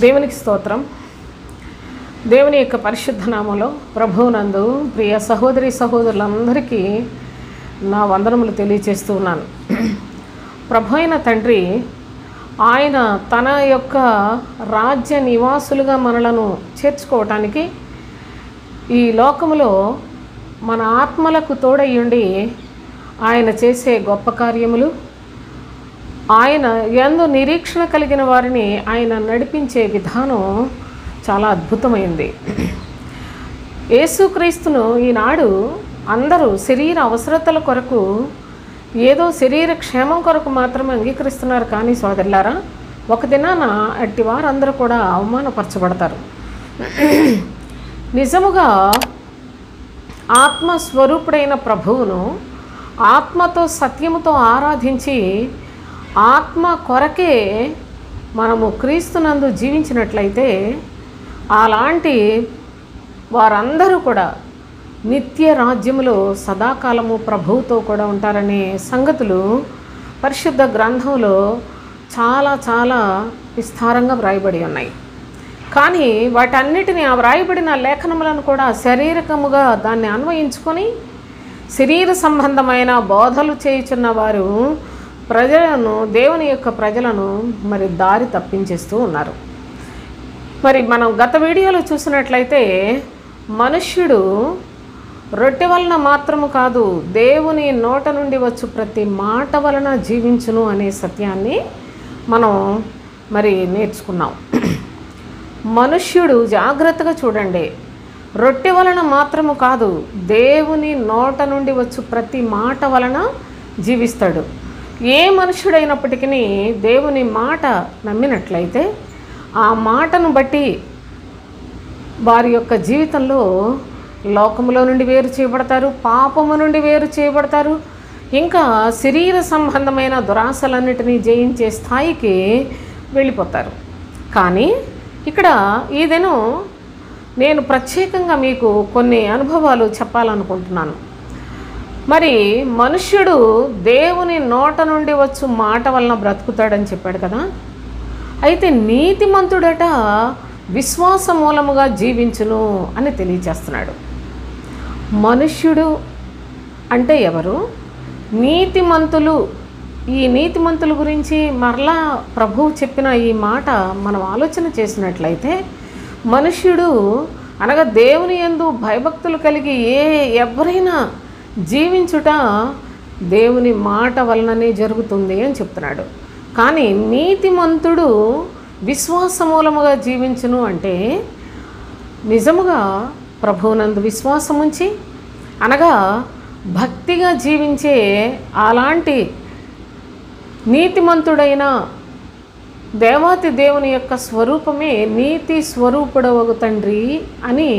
దేవునికి స్తోత్రం. దేవుని యొక్క పరిశుద్ధ నామములో ప్రభువునందు ప్రియ సహోదరి సహోదరులందరికీ నా వందనములు తెలియజేస్తూ ఉన్నాను. ప్రభు అయిన తండ్రి ఆయన తన యొక్క రాజ్య నివాసులుగా మనలను చేర్చుకోవటానికి ఈ లోకములో మన ఆత్మలకు తోడయ్యుండి ఆయన చేసే గొప్ప కార్యములు, ఆయన యందు నిరీక్షణ కలిగిన వారిని ఆయన నడిపించే విధానం చాలా అద్భుతమైంది. యేసుక్రీస్తును ఈనాడు అందరూ శరీర అవసరతల కొరకు, ఏదో శరీర క్షేమం కొరకు మాత్రమే అంగీకరిస్తున్నారు. కానీ సోదరులారా, ఒక దినాన అట్టి వారందరూ కూడా అవమానపరచబడతారు. నిజముగా ఆత్మస్వరూపుడైన ప్రభువును ఆత్మతో సత్యముతో ఆరాధించి ఆత్మ కొరకే మనము క్రీస్తునందు జీవించినట్లయితే అలాంటి వారందరూ కూడా నిత్య రాజ్యములో సదాకాలము ప్రభువుతో కూడా ఉంటారనే సంగతులు పరిశుద్ధ గ్రంథంలో చాలా చాలా విస్తారంగా వ్రాయబడి ఉన్నాయి. కానీ వాటన్నిటిని ఆ వ్రాయబడిన లేఖనములను కూడా శారీరకముగా దాన్ని అన్వయించుకొని శరీర సంబంధమైన బోధలు చేయుచున్న వారు ప్రజలను, దేవుని యొక్క ప్రజలను మరి దారి తప్పించేస్తూ ఉన్నారు. మరి మనం గత వీడియోలో చూసినట్లయితే మనుష్యుడు రొట్టె వలన మాత్రము కాదు, దేవుని నోట నుండి వచ్చు ప్రతి మాట వలన జీవించును అనే సత్యాన్ని మనం మరి నేర్చుకున్నాం. మనుష్యుడు జాగ్రత్తగా చూడండి, రొట్టె వలన మాత్రము కాదు, దేవుని నోట నుండి వచ్చు ప్రతి మాట వలన జీవిస్తాడు. ఏ మనుష్యుడైనప్పటికీ దేవుని మాట నమ్మినట్లయితే ఆ మాటను బట్టి వారి యొక్క జీవితంలో లోకములో నుండి వేరు చేయబడతారు, పాపము నుండి వేరు చేయబడతారు, ఇంకా శరీర సంబంధమైన దురాశలన్నిటినీ జయించే స్థాయికి వెళ్ళిపోతారు. కానీ ఇక్కడ ఈ దినం నేను ప్రత్యేకంగా మీకు కొన్ని అనుభవాలు చెప్పాలనుకుంటున్నాను. మరి మనుష్యుడు దేవుని నోట నుండి వచ్చు మాట వలన బ్రతుకుతాడని చెప్పాడు కదా. అయితే నీతిమంతుడట విశ్వాస మూలముగా జీవించును అని తెలియచేస్తున్నాడు. మనుష్యుడు అంటే ఎవరు? నీతిమంతులు. ఈ నీతిమంతుల గురించి మరలా ప్రభువు చెప్పిన ఈ మాట మనం ఆలోచన చేసినట్లయితే, మనుష్యుడు అనగా దేవుని యందు భయభక్తులు కలిగి ఎవరైనా జీవించుట దేవుని మాట వలననే జరుగుతుంది అని చెప్తున్నాడు. కానీ నీతిమంతుడు విశ్వాస మూలముగా జీవించును అంటే నిజముగా ప్రభువునందు విశ్వాసం ఉంచి, అనగా భక్తిగా జీవించే అలాంటి నీతిమంతుడైన దేవాతి దేవుని యొక్క స్వరూపమే నీతి స్వరూపుడవగు తండ్రి అని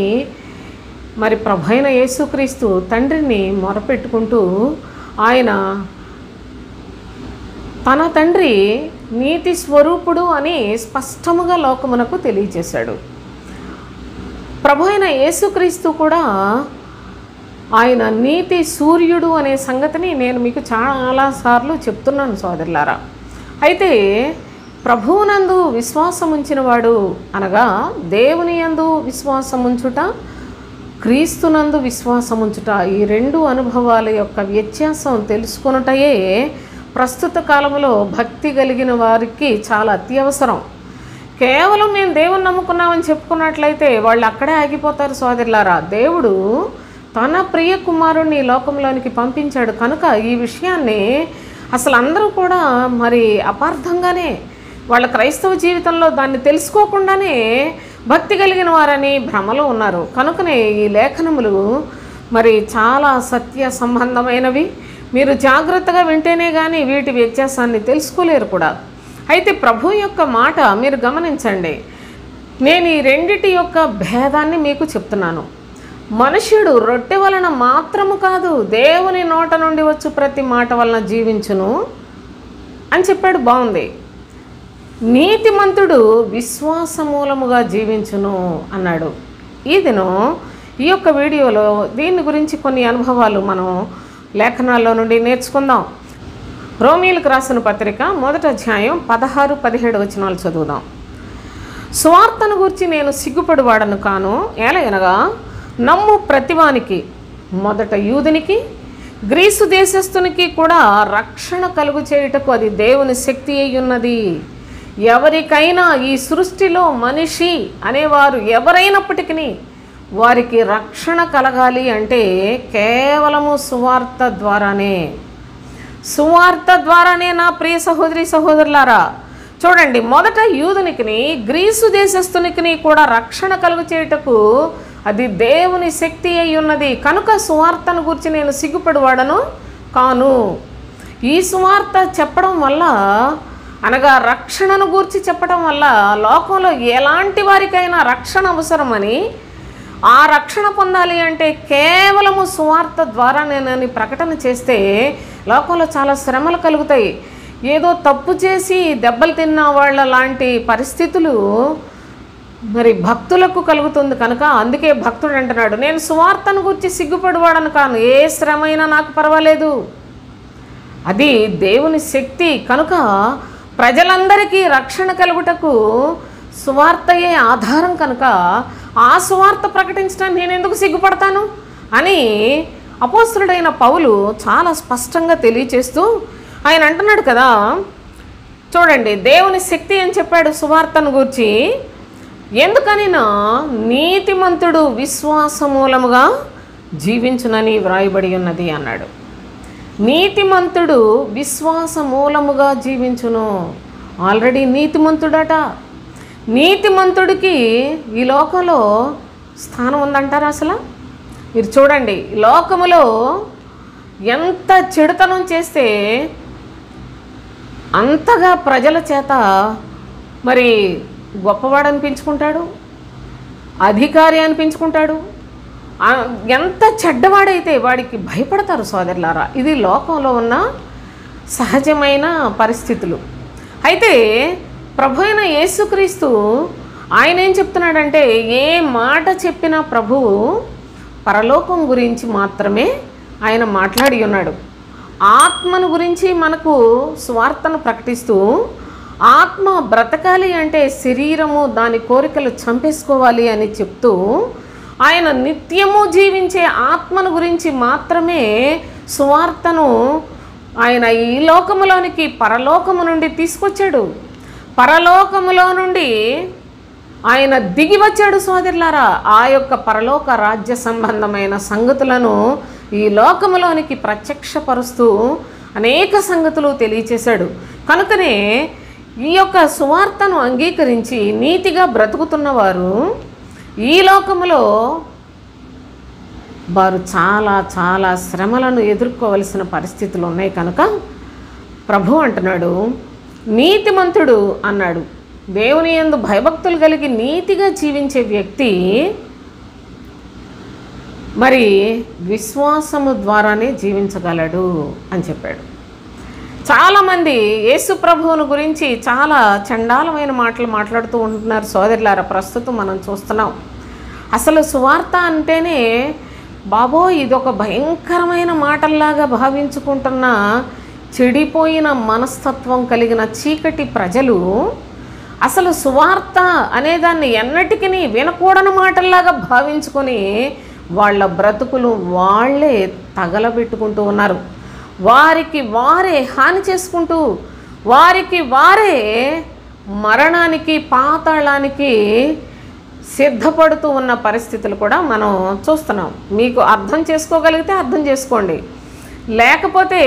మరి ప్రభువైన యేసుక్రీస్తు తండ్రిని మొరపెట్టుకుంటూ ఆయన తన తండ్రి నీతి స్వరూపుడు అని స్పష్టముగా లోకమునకు తెలియజేశాడు. ప్రభువైన యేసుక్రీస్తు కూడా ఆయన నీతి సూర్యుడు అనే సంగతిని నేను మీకు చాలాసార్లు చెప్తున్నాను సోదరులారా. అయితే ప్రభువునందు విశ్వాసం ఉంచినవాడు, అనగా దేవుని యందు విశ్వాసం ఉంచుట, క్రీస్తునందు విశ్వాసం ఉంచుట, ఈ రెండు అనుభవాల యొక్క వ్యత్యాసం తెలుసుకొనుటయే ప్రస్తుత కాలంలో భక్తి కలిగిన వారికి చాలా అత్యవసరం. కేవలం మేము దేవుని నమ్ముకున్నామని చెప్పుకున్నట్లయితే వాళ్ళు అక్కడే ఆగిపోతారు సోదరులారా. దేవుడు తన ప్రియ కుమారుణ్ణి లోకంలోనికి పంపించాడు కనుక ఈ విషయాన్ని అసలు అందరూ కూడా మరి అపార్థంగానే, వాళ్ళ క్రైస్తవ జీవితంలో దాన్ని తెలుసుకోకుండానే భక్తి కలిగిన వారని భ్రమలో ఉన్నారు. కనుకనే ఈ లేఖనములు మరి చాలా సత్య సంబంధమైనవి. మీరు జాగ్రత్తగా వింటేనే కానీ వీటి వ్యత్యాసాన్ని తెలుసుకోలేరు కూడా. అయితే ప్రభు యొక్క మాట మీరు గమనించండి. నేను ఈ రెండిటి యొక్క భేదాన్ని మీకు చెప్తున్నాను. మనుష్యుడు రొట్టె వలన మాత్రము కాదు, దేవుని నోట నుండి వచ్చు ప్రతి మాట వలన జీవించును అని చెప్పాడు. బాగుంది. నీతిమంతుడు విశ్వాసమూలముగా జీవించును అన్నాడు. ఈ దినం ఈ యొక్క వీడియోలో దీని గురించి కొన్ని అనుభవాలు మనం లేఖనాల్లో నుండి నేర్చుకుందాం. రోమీయులకు రాసిన పత్రిక 1వ అధ్యాయం 16-17 వచనాలు చదువుదాం. సువార్తను గురించి నేను సిగ్గుపడివాడను కాను. ఏలయనగా నమ్ము ప్రతివానికి, మొదట యూదునికి గ్రీసు దేశస్థునికి కూడా రక్షణ కలుగు చేయుటకు అది దేవుని శక్తి అయి ఉన్నది. ఎవరికైనా ఈ సృష్టిలో మనిషి అనేవారు ఎవరైనప్పటికీ వారికి రక్షణ కలగాలి అంటే కేవలము సువార్త ద్వారానే. సువార్త ద్వారానే నా ప్రియ సహోదరి సహోదరులారా. చూడండి, మొదట యూదునికి గ్రీసు దేశస్థునికి కూడా రక్షణ కలుగు చేయుటకు అది దేవుని శక్తి అయి ఉన్నది. కనుక సువార్తను గురించి నేను సిగ్గుపడివాడను కాను. ఈ సువార్త చెప్పడం వల్ల, అనగా రక్షణను గూర్చి చెప్పడం వల్ల లోకంలో ఎలాంటి వారికైనా రక్షణ అవసరమని, ఆ రక్షణ పొందాలి అంటే కేవలము సువార్త ద్వారా నేనని ప్రకటన చేస్తే లోకంలో చాలా శ్రమలు కలుగుతాయి. ఏదో తప్పు చేసి దెబ్బలు తిన్న వాళ్ళ లాంటి పరిస్థితులు మరి భక్తులకు కలుగుతుంది. కనుక అందుకే భక్తుడు అంటున్నాడు, నేను సువార్తను గురించి సిగ్గుపడివాడను కాను, ఏ శ్రమైనా నాకు పర్వాలేదు, అది దేవుని శక్తి. కనుక ప్రజలందరికీ రక్షణ కలుగుటకు సువార్తయే ఆధారం. కనుక ఆ సువార్త ప్రకటించడానికి నేను ఎందుకు సిగ్గుపడతాను అని అపోస్తలుడైన పౌలు చాలా స్పష్టంగా తెలియచేస్తూ ఆయన అంటున్నాడు కదా. చూడండి, దేవుని శక్తి అని చెప్పాడు సువార్తను గూర్చి. ఎందుకనినా నీతిమంతుడు విశ్వాస మూలముగా జీవించునని వ్రాయబడి ఉన్నది అన్నాడు. నీతిమంతుడు విశ్వాస మూలముగా జీవించును. ఆల్రెడీ నీతిమంతుడట. నీతిమంతుడికి ఈ లోకంలో స్థానం ఉందంటారా? అసలు మీరు చూడండి, లోకములో ఎంత చెడుతనం చేస్తే అంతగా ప్రజల చేత మరి గొప్పవాడు అనిపించుకుంటాడు, అధికారి అనిపించుకుంటాడు. ఎంత చెడ్డవాడైతే వాడికి భయపడతారు సోదరులారా. ఇది లోకంలో ఉన్న సహజమైన పరిస్థితులు. అయితే ప్రభు అయిన యేసుక్రీస్తు ఆయన ఏం చెప్తున్నాడంటే, ఏ మాట చెప్పినా ప్రభువు పరలోకం గురించి మాత్రమే ఆయన మాట్లాడి ఉన్నాడు. ఆత్మను గురించి మనకు స్వార్థను ప్రకటిస్తూ, ఆత్మ బ్రతకాలి అంటే శరీరము దాని కోరికలు చంపేసుకోవాలి అని చెప్తూ, ఆయన నిత్యము జీవించే ఆత్మను గురించి మాత్రమే సువార్తను ఆయన ఈ లోకములోనికి పరలోకము నుండి తీసుకొచ్చాడు. పరలోకములో నుండి ఆయన దిగి వచ్చాడు సోదరులారా. ఆ యొక్క పరలోక రాజ్య సంబంధమైన సంగతులను ఈ లోకములోనికి ప్రత్యక్షపరుస్తూ అనేక సంగతులు తెలియచేశాడు. కనుకనే ఈ యొక్క సువార్తను అంగీకరించి నీతిగా బ్రతుకుతున్నవారు ఈ లోకములో వారు చాలా చాలా శ్రమలను ఎదుర్కోవలసిన పరిస్థితులు ఉన్నాయి. కనుక ప్రభు అంటున్నాడు, నీతిమంతుడు అన్నాడు. దేవుని యందు భయభక్తులు కలిగి నీతిగా జీవించే వ్యక్తి మరి విశ్వాసము ద్వారానే జీవించగలడు అని చెప్పాడు. చాలామంది యేసు ప్రభువును గురించి చాలా చండాలమైన మాటలు మాట్లాడుతూ ఉంటున్నారు సోదరులారా. ప్రస్తుతం మనం చూస్తున్నాం. అసలు సువార్త అంటేనే బాబో ఇదొక భయంకరమైన మాటల్లాగా భావించుకుంటున్న చెడిపోయిన మనస్తత్వం కలిగిన చీకటి ప్రజలు అసలు సువార్త అనేదాన్ని ఎన్నటికీ వినకూడని మాటల్లాగా భావించుకొని వాళ్ళ బ్రతుకులు వాళ్ళే తగలబెట్టుకుంటూ ఉన్నారు. వారికి వారే హాని చేసుకుంటూ, వారికి వారే మరణానికి పాతాళానికి సిద్ధపడుతూ ఉన్న పరిస్థితులు కూడా మనం చూస్తున్నాం. మీకు అర్థం చేసుకోగలిగితే అర్థం చేసుకోండి, లేకపోతే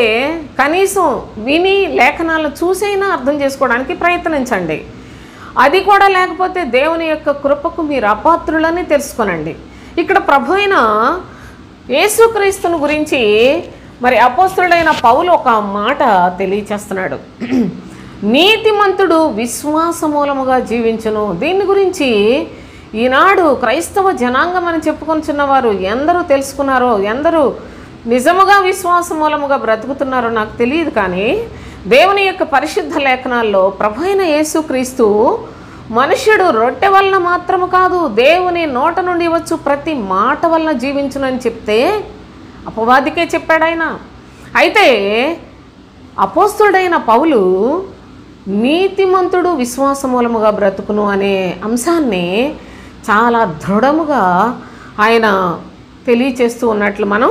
కనీసం విని లేఖనాలు చూసైనా అర్థం చేసుకోవడానికి ప్రయత్నించండి. అది కూడా లేకపోతే దేవుని యొక్క కృపకు మీరు అపాత్రులని తెలుసుకోనండి. ఇక్కడ ప్రభు అయిన యేసుక్రీస్తుని గురించి మరి అపోస్తలుడైన పౌలు ఒక మాట తెలియచేస్తున్నాడు. నీతిమంతుడు విశ్వాస మూలముగా జీవించును. దీని గురించి ఈనాడు క్రైస్తవ జనాంగం అని చెప్పుకొనిచున్న వారు ఎందరూ తెలుసుకున్నారో, ఎందరూ నిజముగా విశ్వాస మూలముగా బ్రతుకుతున్నారో నాకు తెలియదు. కానీ దేవుని యొక్క పరిశుద్ధ లేఖనాల్లో ప్రభు అయిన యేసుక్రీస్తు మనుష్యుడు రొట్టె వలన మాత్రము కాదు, దేవుని నోట నుండి వచ్చు ప్రతి మాట వలన జీవించునని చెప్తే అపవాదికే చెప్పాడు ఆయన. అయితే అపోస్తలుడైన పౌలు నీతిమంతుడు విశ్వాస మూలముగా బ్రతుకును అనే అంశాన్ని చాలా దృఢముగా ఆయన తెలియచేస్తూ ఉన్నట్లు మనం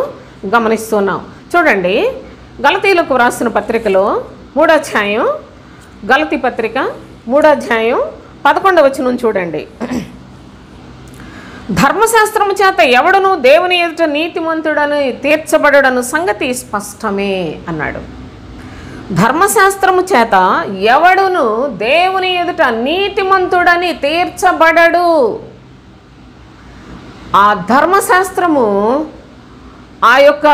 గమనిస్తున్నాం. చూడండి, గలతీలకు వ్రాసిన పత్రికలో 3వ అధ్యాయం, గలతీ పత్రిక 3వ అధ్యాయం 11వ వచనం చూడండి. ధర్మశాస్త్రము చేత ఎవడును దేవుని ఎదుట నీతిమంతుడని తీర్చబడను సంగతి స్పష్టమే అన్నాడు. ధర్మశాస్త్రము చేత ఎవడును దేవుని ఎదుట నీతిమంతుడని తీర్చబడడు. ఆ ధర్మశాస్త్రము ఆ యొక్క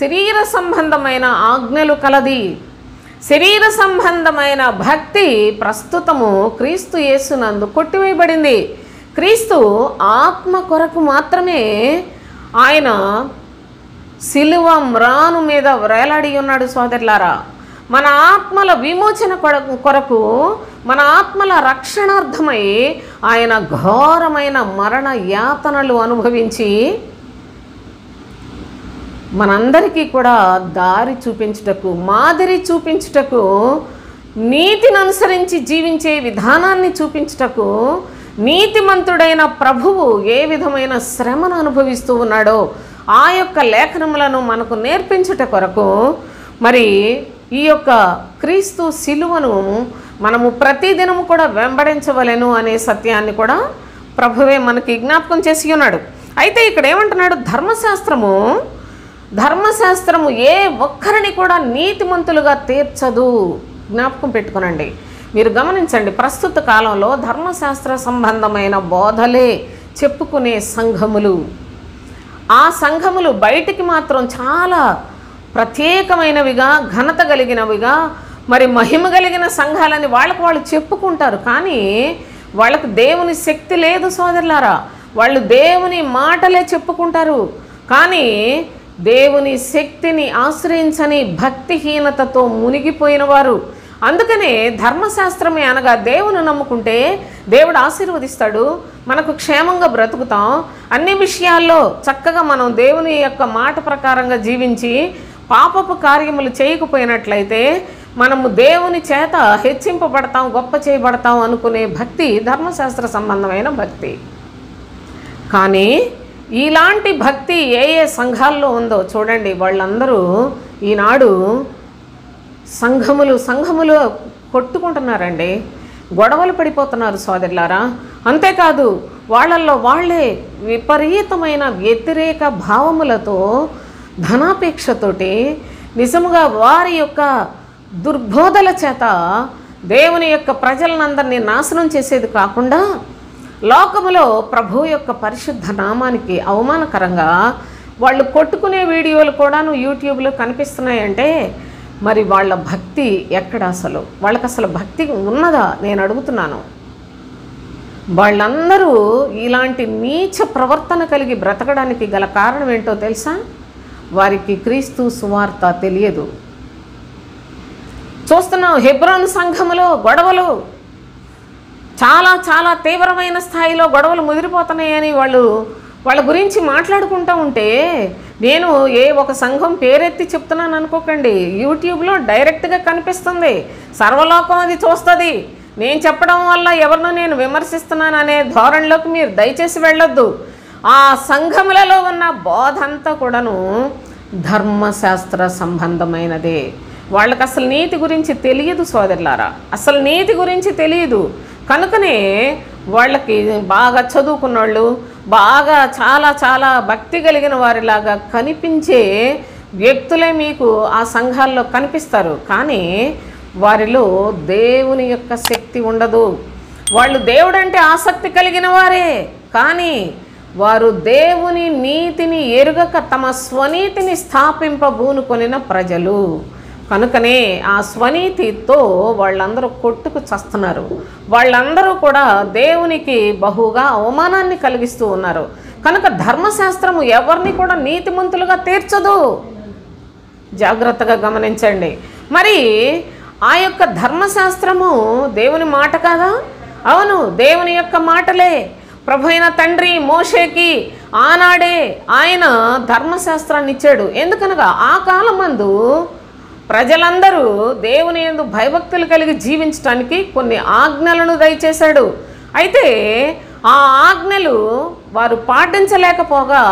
శరీర సంబంధమైన ఆజ్ఞలు కలది. శరీర సంబంధమైన భక్తి ప్రస్తుతము క్రీస్తు యేసునందు కొట్టివేయబడింది. క్రీస్తు ఆత్మ కొరకు మాత్రమే ఆయన సిలువ మ్రాను మీద వేలాడి ఉన్నాడు. సోదరులారా, మన ఆత్మల విమోచన కొరకు, మన ఆత్మల రక్షణార్థమై ఆయన ఘోరమైన మరణ యాతనలు అనుభవించి మనందరికీ కూడా దారి చూపించుటకు, మాదిరి చూపించుటకు, నీతిని అనుసరించి జీవించే విధానాన్ని చూపించుటకు, నీతిమంతుడైన ప్రభువు ఏ విధమైన శ్రమను అనుభవిస్తూ ఉన్నాడో ఆ యొక్క లేఖనములను మనకు నేర్పించుట కొరకు మరి ఈ యొక్క క్రీస్తు సిలువను మనము ప్రతిదినము కూడా వెంబడించవలెను అనే సత్యాన్ని కూడా ప్రభువే మనకి జ్ఞాపకం చేసి ఉన్నాడు. అయితే ఇక్కడ ఏమంటున్నాడు, ధర్మశాస్త్రము ఏ ఒక్కరిని కూడా నీతిమంతులుగా తీర్చదు. జ్ఞాపకం పెట్టుకునండి. మీరు గమనించండి, ప్రస్తుత కాలంలో ధర్మశాస్త్ర సంబంధమైన బోధలే చెప్పుకునే సంఘములు, ఆ సంఘములు బయటికి మాత్రం చాలా ప్రత్యేకమైనవిగా, ఘనత కలిగినవిగా, మరి మహిమ కలిగిన సంఘాలని వాళ్ళకు వాళ్ళు చెప్పుకుంటారు. కానీ వాళ్ళకు దేవుని శక్తి లేదు సోదరులారా. వాళ్ళు దేవుని మాటలే చెప్పుకుంటారు, కానీ దేవుని శక్తిని ఆశ్రయించని భక్తిహీనతతో మునిగిపోయిన వారు. అందుకనే ధర్మశాస్త్రమే అనగా దేవుని నమ్ముకుంటే దేవుడు ఆశీర్వదిస్తాడు, మనకు క్షేమంగా బ్రతుకుతాం, అన్ని విషయాల్లో చక్కగా మనం దేవుని యొక్క మాట ప్రకారంగా జీవించి పాపపు కార్యములు చేయకపోయినట్లయితే మనము దేవుని చేత హెచ్చింపబడతాం, గొప్ప చేయబడతాం అనుకునే భక్తి ధర్మశాస్త్ర సంబంధమైన భక్తి. కానీ ఇలాంటి భక్తి ఏ ఏ సంఘాల్లో ఉందో చూడండి. వాళ్ళందరూ ఈనాడు సంఘములు కొట్టుకుంటున్నారండి, గొడవలు పడిపోతున్నారు సోదరులారా. అంతేకాదు వాళ్ళల్లో వాళ్ళే విపరీతమైన వ్యతిరేక భావములతో, ధనాపేక్షతోటి, నిజముగా వారి యొక్క దుర్బోధల చేత దేవుని యొక్క ప్రజలందరినీ నాశనం చేసేది కాకుండా లోకములో ప్రభు యొక్క పరిశుద్ధ నామానికి అవమానకరంగా వాళ్ళు కొట్టుకునే వీడియోలు కూడాను యూట్యూబ్లో కనిపిస్తున్నాయంటే మరి వాళ్ళ భక్తి ఎక్కడ? వాళ్ళకి అసలు భక్తి ఉన్నదా నేను అడుగుతున్నాను. వాళ్ళందరూ ఇలాంటి నీచ ప్రవర్తన కలిగి బ్రతకడానికి గల కారణం ఏంటో తెలుసా? వారికి క్రీస్తు సువార్త తెలియదు. చూస్తున్నాం, హెబ్రోను సంఘములో గొడవలు చాలా చాలా తీవ్రమైన స్థాయిలో గొడవలు ముదిరిపోతున్నాయని వాళ్ళ గురించి మాట్లాడుకుంటూ ఉంటే, నేను ఒక సంఘం పేరెత్తి చెప్తున్నాను అనుకోకండి, యూట్యూబ్లో డైరెక్ట్గా కనిపిస్తుంది, సర్వలోకం అది చూస్తుంది. నేను చెప్పడం వల్ల ఎవరినో నేను విమర్శిస్తున్నాను అనే ధోరణిలోకి మీరు దయచేసి వెళ్ళొద్దు. ఆ సంఘములలో ఉన్న బోధ అంతా కూడాను ధర్మశాస్త్ర సంబంధమైనదే. వాళ్ళకి అసలు నీతి గురించి తెలియదు సోదరులారా, అసలు నీతి గురించి తెలియదు. కనుకనే వాళ్ళకి బాగా చదువుకున్న వాళ్ళు, బాగా చాలా చాలా భక్తి కలిగిన వారిలాగా కనిపించే వ్యక్తులే మీకు ఆ సంఘాల్లో కనిపిస్తారు. కానీ వారిలో దేవుని యొక్క శక్తి ఉండదు. వాళ్ళు దేవుడంటే ఆసక్తి కలిగిన వారే, కానీ వారు దేవుని నీతిని ఎరుగక తమ స్వనీతిని స్థాపింపబూనుకొనిన ప్రజలు. కనుకనే ఆ స్వనీతితో వాళ్ళందరూ కొట్టుకు చస్తున్నారు. వాళ్ళందరూ కూడా దేవునికి బహుగా అవమానాన్ని కలిగిస్తూ ఉన్నారు. కనుక ధర్మశాస్త్రము ఎవరిని కూడా నీతిమంతులుగా తీర్చదు. జాగ్రత్తగా గమనించండి. మరి ఆ యొక్క ధర్మశాస్త్రము దేవుని మాట కాదా? అవును, దేవుని యొక్క మాటలే. ప్రభు అయిన తండ్రి మోషేకి ఆనాడే ఆయన ధర్మశాస్త్రాన్ని ఇచ్చాడు. ఎందుకనగా ఆ కాలమందు ప్రజలందరూ దేవుని యందు భయభక్తులు కలిగి జీవించడానికి కొన్ని ఆజ్ఞలను దయచేశాడు. అయితే ఆ ఆజ్ఞలు వారు పాటించలేకపోగా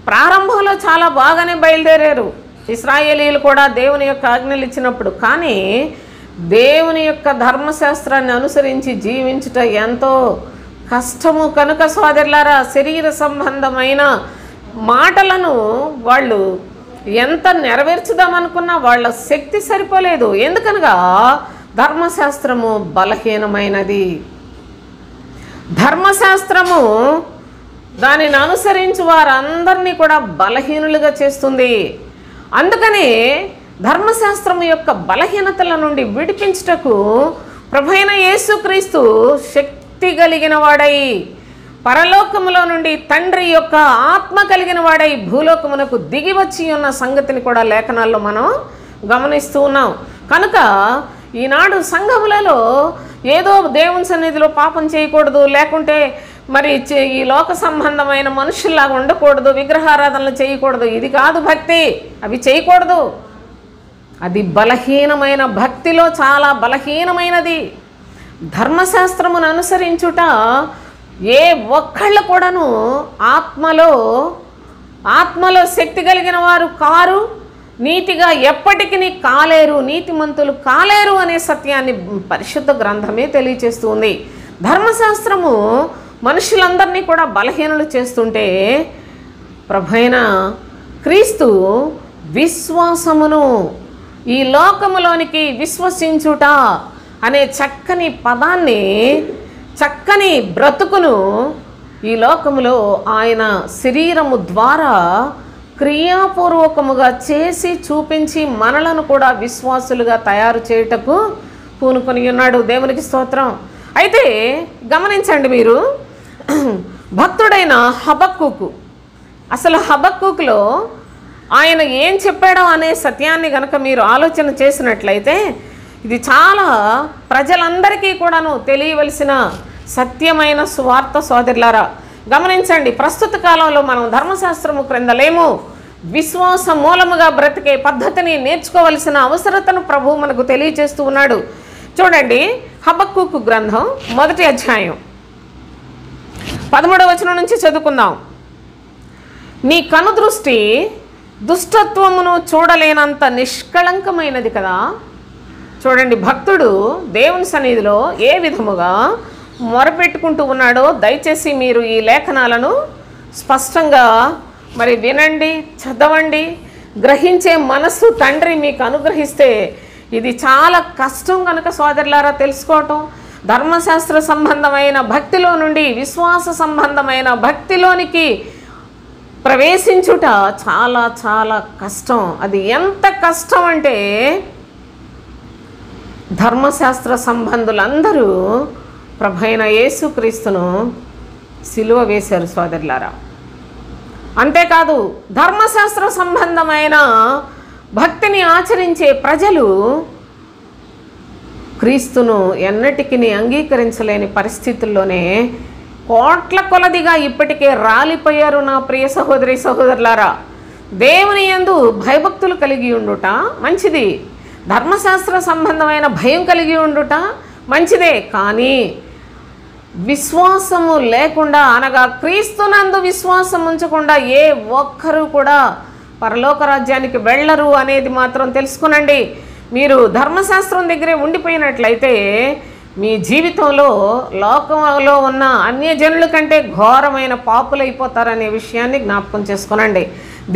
ప్రారంభంలో చాలా బాగానే బయలుదేరారు ఇశ్రాయేలీయులు కూడా దేవుని యొక్క ఆజ్ఞలు ఇచ్చినప్పుడు. కానీ దేవుని యొక్క ధర్మశాస్త్రాన్ని అనుసరించి జీవించుట ఎంతో కష్టము కనుక సోదరులారా, శరీర సంబంధమైన మాటలను వాళ్ళు ఎంత నెరవేర్చుదామనుకున్నా వాళ్ళ శక్తి సరిపోలేదు. ఎందుకనగా ధర్మశాస్త్రము బలహీనమైనది. ధర్మశాస్త్రము దానిని అనుసరించి వారందరినీ కూడా బలహీనులుగా చేస్తుంది. అందుకని ధర్మశాస్త్రము యొక్క బలహీనతల నుండి విడిపించుటకు ప్రభువైన యేసుక్రీస్తు శక్తి కలిగిన వాడై పరలోకములో నుండి తండ్రి యొక్క ఆత్మ కలిగిన వాడై భూలోకమునకు దిగి వచ్చి ఉన్న సంగతిని కూడా లేఖనాల్లో మనం గమనిస్తూ ఉన్నాం. కనుక ఈనాడు సంఘములలో ఏదో దేవుని సన్నిధిలో పాపం చేయకూడదు, లేకుంటే మరి ఈ లోక సంబంధమైన మనుషుల్లాగా ఉండకూడదు, విగ్రహారాధనలు చేయకూడదు, ఇది కాదు భక్తి. అవి చేయకూడదు. అది బలహీనమైన భక్తిలో చాలా బలహీనమైనది. ధర్మశాస్త్రమును అనుసరించుట ఏ ఒక్కళ్ళు కూడాను ఆత్మలో శక్తి కలిగిన వారు కారు, నీతిగా ఎప్పటికీ కాలేరు, నీతిమంతులు కాలేరు అనే సత్యాన్ని పరిశుద్ధ గ్రంథమే తెలియచేస్తుంది. ధర్మశాస్త్రము మనుషులందరినీ కూడా బలహీనులు చేస్తుంటే ప్రభువైన క్రీస్తు విశ్వాసమును, ఈ లోకములోనికి విశ్వసించుట అనే చక్కని పదాన్ని, చక్కని బ్రతుకును ఈ లోకములో ఆయన శరీరము ద్వారా క్రియాపూర్వకముగా చేసి చూపించి మనలను కూడా విశ్వాసులుగా తయారు చేయుటకు పూనుకొని ఉన్నాడు. దేవునికి స్తోత్రం. అయితే గమనించండి మీరు, భక్తుడైన హబక్కూకు, అసలు హబక్కూకులో ఆయన ఏం చెప్పాడో అనే సత్యాన్ని కనుక మీరు ఆలోచన చేసినట్లయితే ఇది చాలా ప్రజలందరికీ కూడాను తెలియవలసిన సత్యమైన సువార్త సోదరులారా. గమనించండి, ప్రస్తుత కాలంలో మనం ధర్మశాస్త్రము క్రింద లేము. విశ్వాస మూలముగా బ్రతికే పద్ధతిని నేర్చుకోవలసిన అవసరతను ప్రభువు మనకు తెలియజేస్తూ ఉన్నాడు. చూడండి, హబక్కూకు గ్రంథం 1వ అధ్యాయం 13వ వచనం నుంచి చదువుకుందాం. నీ కనుదృష్టి దుష్టత్వమును చూడలేనంత నిష్కళంకమైనది కదా. చూడండి, భక్తుడు దేవుని సన్నిధిలో ఏ విధముగా మొరపెట్టుకుంటూ ఉన్నాడో దయచేసి మీరు ఈ లేఖనాలను స్పష్టంగా మరి వినండి, చదవండి. గ్రహించే మనస్సు తండ్రి మీకు అనుగ్రహిస్తే ఇది చాలా కష్టం కనుక సోదరులారా తెలుసుకోవటం. ధర్మశాస్త్ర సంబంధమైన భక్తిలో నుండి విశ్వాస సంబంధమైన భక్తిలోనికి ప్రవేశించుట చాలా చాలా కష్టం. అది ఎంత కష్టం అంటే ధర్మశాస్త్ర సంబంధులందరూ ప్రభువైన యేసుక్రీస్తును సిలువ వేశారు సోదరులారా. అంతేకాదు, ధర్మశాస్త్ర సంబంధమైన భక్తిని ఆచరించే ప్రజలు క్రీస్తును ఎన్నటికీ అంగీకరించలేని పరిస్థితుల్లోనే కోట్ల కొలదిగా ఇప్పటికే రాలిపోయారు. నా ప్రియ సహోదరి సహోదరులారా, దేవుని యందు భయభక్తులు కలిగి ఉండుట మంచిది, ధర్మశాస్త్ర సంబంధమైన భయం కలిగి ఉండుట మంచిదే. కానీ విశ్వాసము లేకుండా, అనగా క్రీస్తునందు విశ్వాసం ఉంచకుండా ఏ ఒక్కరూ కూడా పరలోక రాజ్యానికి వెళ్ళరు అనేది మాత్రం తెలుసుకునండి. మీరు ధర్మశాస్త్రం దగ్గరే ఉండిపోయినట్లయితే మీ జీవితంలో లోకంలో ఉన్న అన్యజనుల కంటే ఘోరమైన పాపులైపోతారనే విషయాన్ని జ్ఞాపకం చేసుకునండి.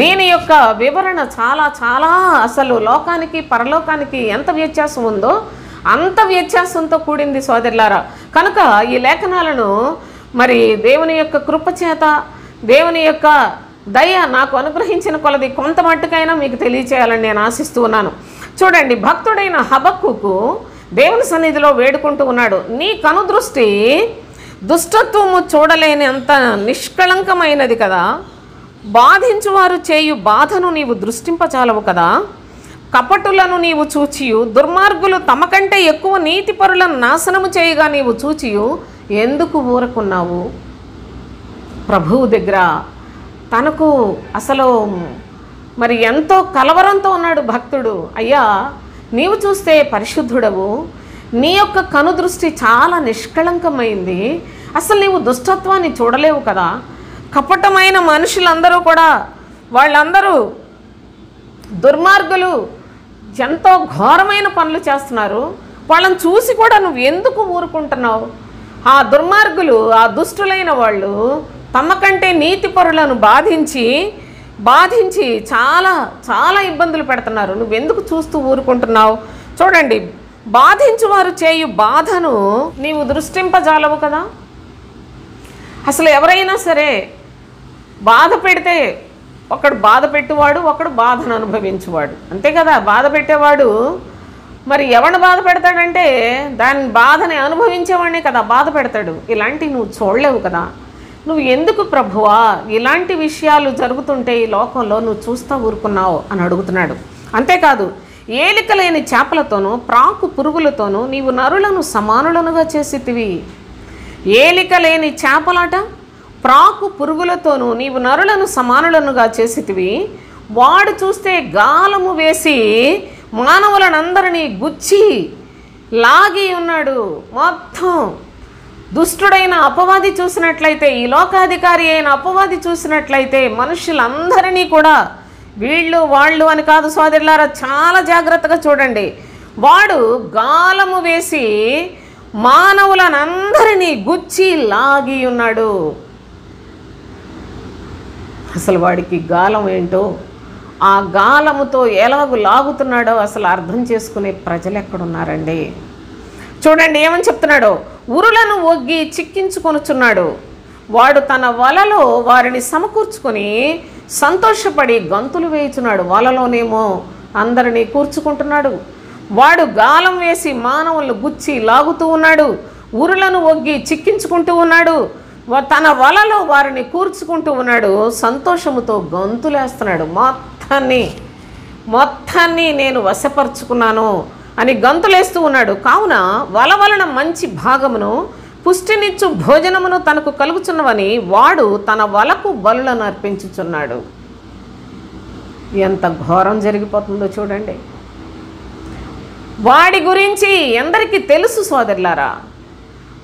దీని యొక్క వివరణ చాలా చాలా, అసలు లోకానికి పరలోకానికి ఎంత వ్యత్యాసం ఉందో అంత వ్యత్యాసంతో కూడింది సోదరులారా. కనుక ఈ లేఖనాలను మరి దేవుని యొక్క కృపచేత, దేవుని యొక్క దయ నాకు అనుగ్రహించిన కొలది కొంత మట్టుకైనా మీకు తెలియచేయాలని నేను ఆశిస్తూ ఉన్నాను. చూడండి, భక్తుడైన హబక్కూకు దేవుని సన్నిధిలో వేడుకుంటూ ఉన్నాడు. నీ కనుదృష్టి దుష్టత్వము చూడలేని అంత నిష్కళంకమైనది కదా. బాధించువారు చేయు బాధను నీవు దృష్టింపచాలవు కదా. కపటులను నీవు చూచియు, దుర్మార్గులు తమకంటే ఎక్కువ నీతిపరులను నాశనము చేయగా నీవు చూచియు ఎందుకు ఊరకున్నావు? ప్రభువు దగ్గర తనకు అసలు మరి ఎంతో కలవరంతో ఉన్నాడు భక్తుడు. అయ్యా, నీవు చూస్తే పరిశుద్ధుడవు, నీ యొక్క కనుదృష్టి చాలా నిష్కళంకమైంది, అసలు నీవు దుష్టత్వాన్ని చూడలేవు కదా. కపటమైన మనుషులందరూ కూడా, వాళ్ళందరూ దుర్మార్గులు, ఎంతో ఘోరమైన పనులు చేస్తున్నారు, వాళ్ళని చూసి కూడా నువ్వు ఎందుకు ఊరుకుంటున్నావు? ఆ దుర్మార్గులు, ఆ దుష్టులైన వాళ్ళు తమకంటే నీతిపరులను బాధించి చాలా చాలా ఇబ్బందులు పెడుతున్నారు, నువ్వెందుకు చూస్తూ ఊరుకుంటున్నావు? చూడండి, బాధించువారు చేయు బాధను నీవు దృష్టింపజాలవు కదా. అసలు ఎవరైనా సరే బాధ పెడితే ఒకడు బాధ పెట్టేవాడు, ఒకడు బాధను అనుభవించేవాడు, అంతే కదా. బాధ పెట్టేవాడు మరి ఎవరిని బాధ పెడతాడంటే దాని బాధని అనుభవించేవాడినే కదా బాధ పెడతాడు. ఇలాంటివి నువ్వు చూడలేవు కదా. నువ్వు ఎందుకు ప్రభువా ఇలాంటి విషయాలు జరుగుతుంటే ఈ లోకంలో నువ్వు చూస్తూ ఊరుకున్నావు అని అడుగుతున్నాడు. అంతేకాదు, ఏలిక లేని చేపలతోనూ ప్రాకు పురుగులతోనూ నీవు నరులను సమానులనుగా చేసితివి. ఏలిక లేని చేపలాట, ప్రాకు పురుగులతోనూ నీవు నరులను సమానులనుగా చేసితివి. వాడు చూస్తే గాలము వేసి మానవులనందరినీ గుచ్చి లాగి ఉన్నాడు. మొత్తం దుష్టుడైన అపవాది చూసినట్లయితే, ఈ లోకాధికారి అయిన అపవాది చూసినట్లయితే మనుషులందరినీ కూడా, వీళ్ళు వాళ్ళు అని కాదు సోదరులారా, చాలా జాగ్రత్తగా చూడండి. వాడు గాలము వేసి మానవులనందరినీ గుచ్చి లాగి ఉన్నాడు. అసలు వాడికి గాలం ఏంటో, ఆ గాలముతో ఎలాగూ లాగుతున్నాడో అసలు అర్థం చేసుకునే ప్రజలు ఎక్కడున్నారండి? చూడండి ఏమని చెప్తున్నాడో, ఉరులను ఒగ్గి చిక్కించుకొనుచున్నాడు. వాడు తన వలలో వారిని సమకూర్చుకొని సంతోషపడి గంతులు వేయుచున్నాడు. వలలోనేమో అందరినీ కూర్చుకుంటున్నాడు. వాడు గాలం వేసి మానవులను గుచ్చి లాగుతూ ఉన్నాడు. ఉరులను ఒగ్గి చిక్కించుకుంటూ ఉన్నాడు. తన వలలో వారిని కూర్చుకుంటూ ఉన్నాడు. సంతోషముతో గంతులేస్తున్నాడు. మొత్తాన్ని నేను వశపరుచుకున్నాను అని గంతులేస్తూ ఉన్నాడు. కావున వల వలన మంచి భాగమును పుష్టినిచ్చు భోజనమును తనకు కలుగుచున్నవని వాడు తన వలకు బలులను అర్పించుచున్నాడు. ఎంత ఘోరం జరిగిపోతుందో చూడండి. వాడి గురించి ఎందరికీ తెలుసు సోదరులారా.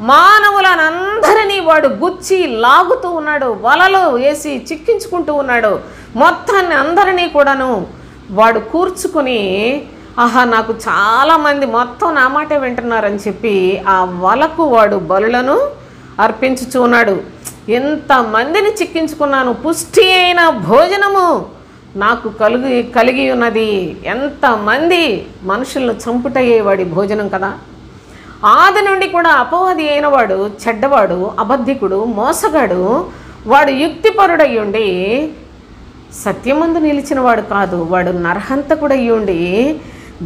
మానవులనందరినీ వాడు గుచ్చి లాగుతూ ఉన్నాడు, వలలో వేసి చిక్కించుకుంటూ ఉన్నాడు. మొత్తాన్ని అందరినీ కూడాను వాడు కూర్చుకొని, ఆహా నాకు చాలామంది మొత్తం నా మాటే వింటున్నారని చెప్పి ఆ వలకు వాడు బలులను అర్పించుచూ ఉన్నాడు. ఎంతమందిని చిక్కించుకున్నాను, పుష్టి అయిన భోజనము నాకు కలిగి ఉన్నది. ఎంతమంది మనుషులను చంపుటయ్యే వాడి భోజనం కదా. ఆది నుండి కూడా అపవాది అయిన వాడు చెడ్డవాడు, అబద్ధికుడు, మోసగాడు. వాడు యుక్తిపరుడయ్యుండి సత్యమందు నిలిచినవాడు కాదు. వాడు నరహంతకుడయ్యుండి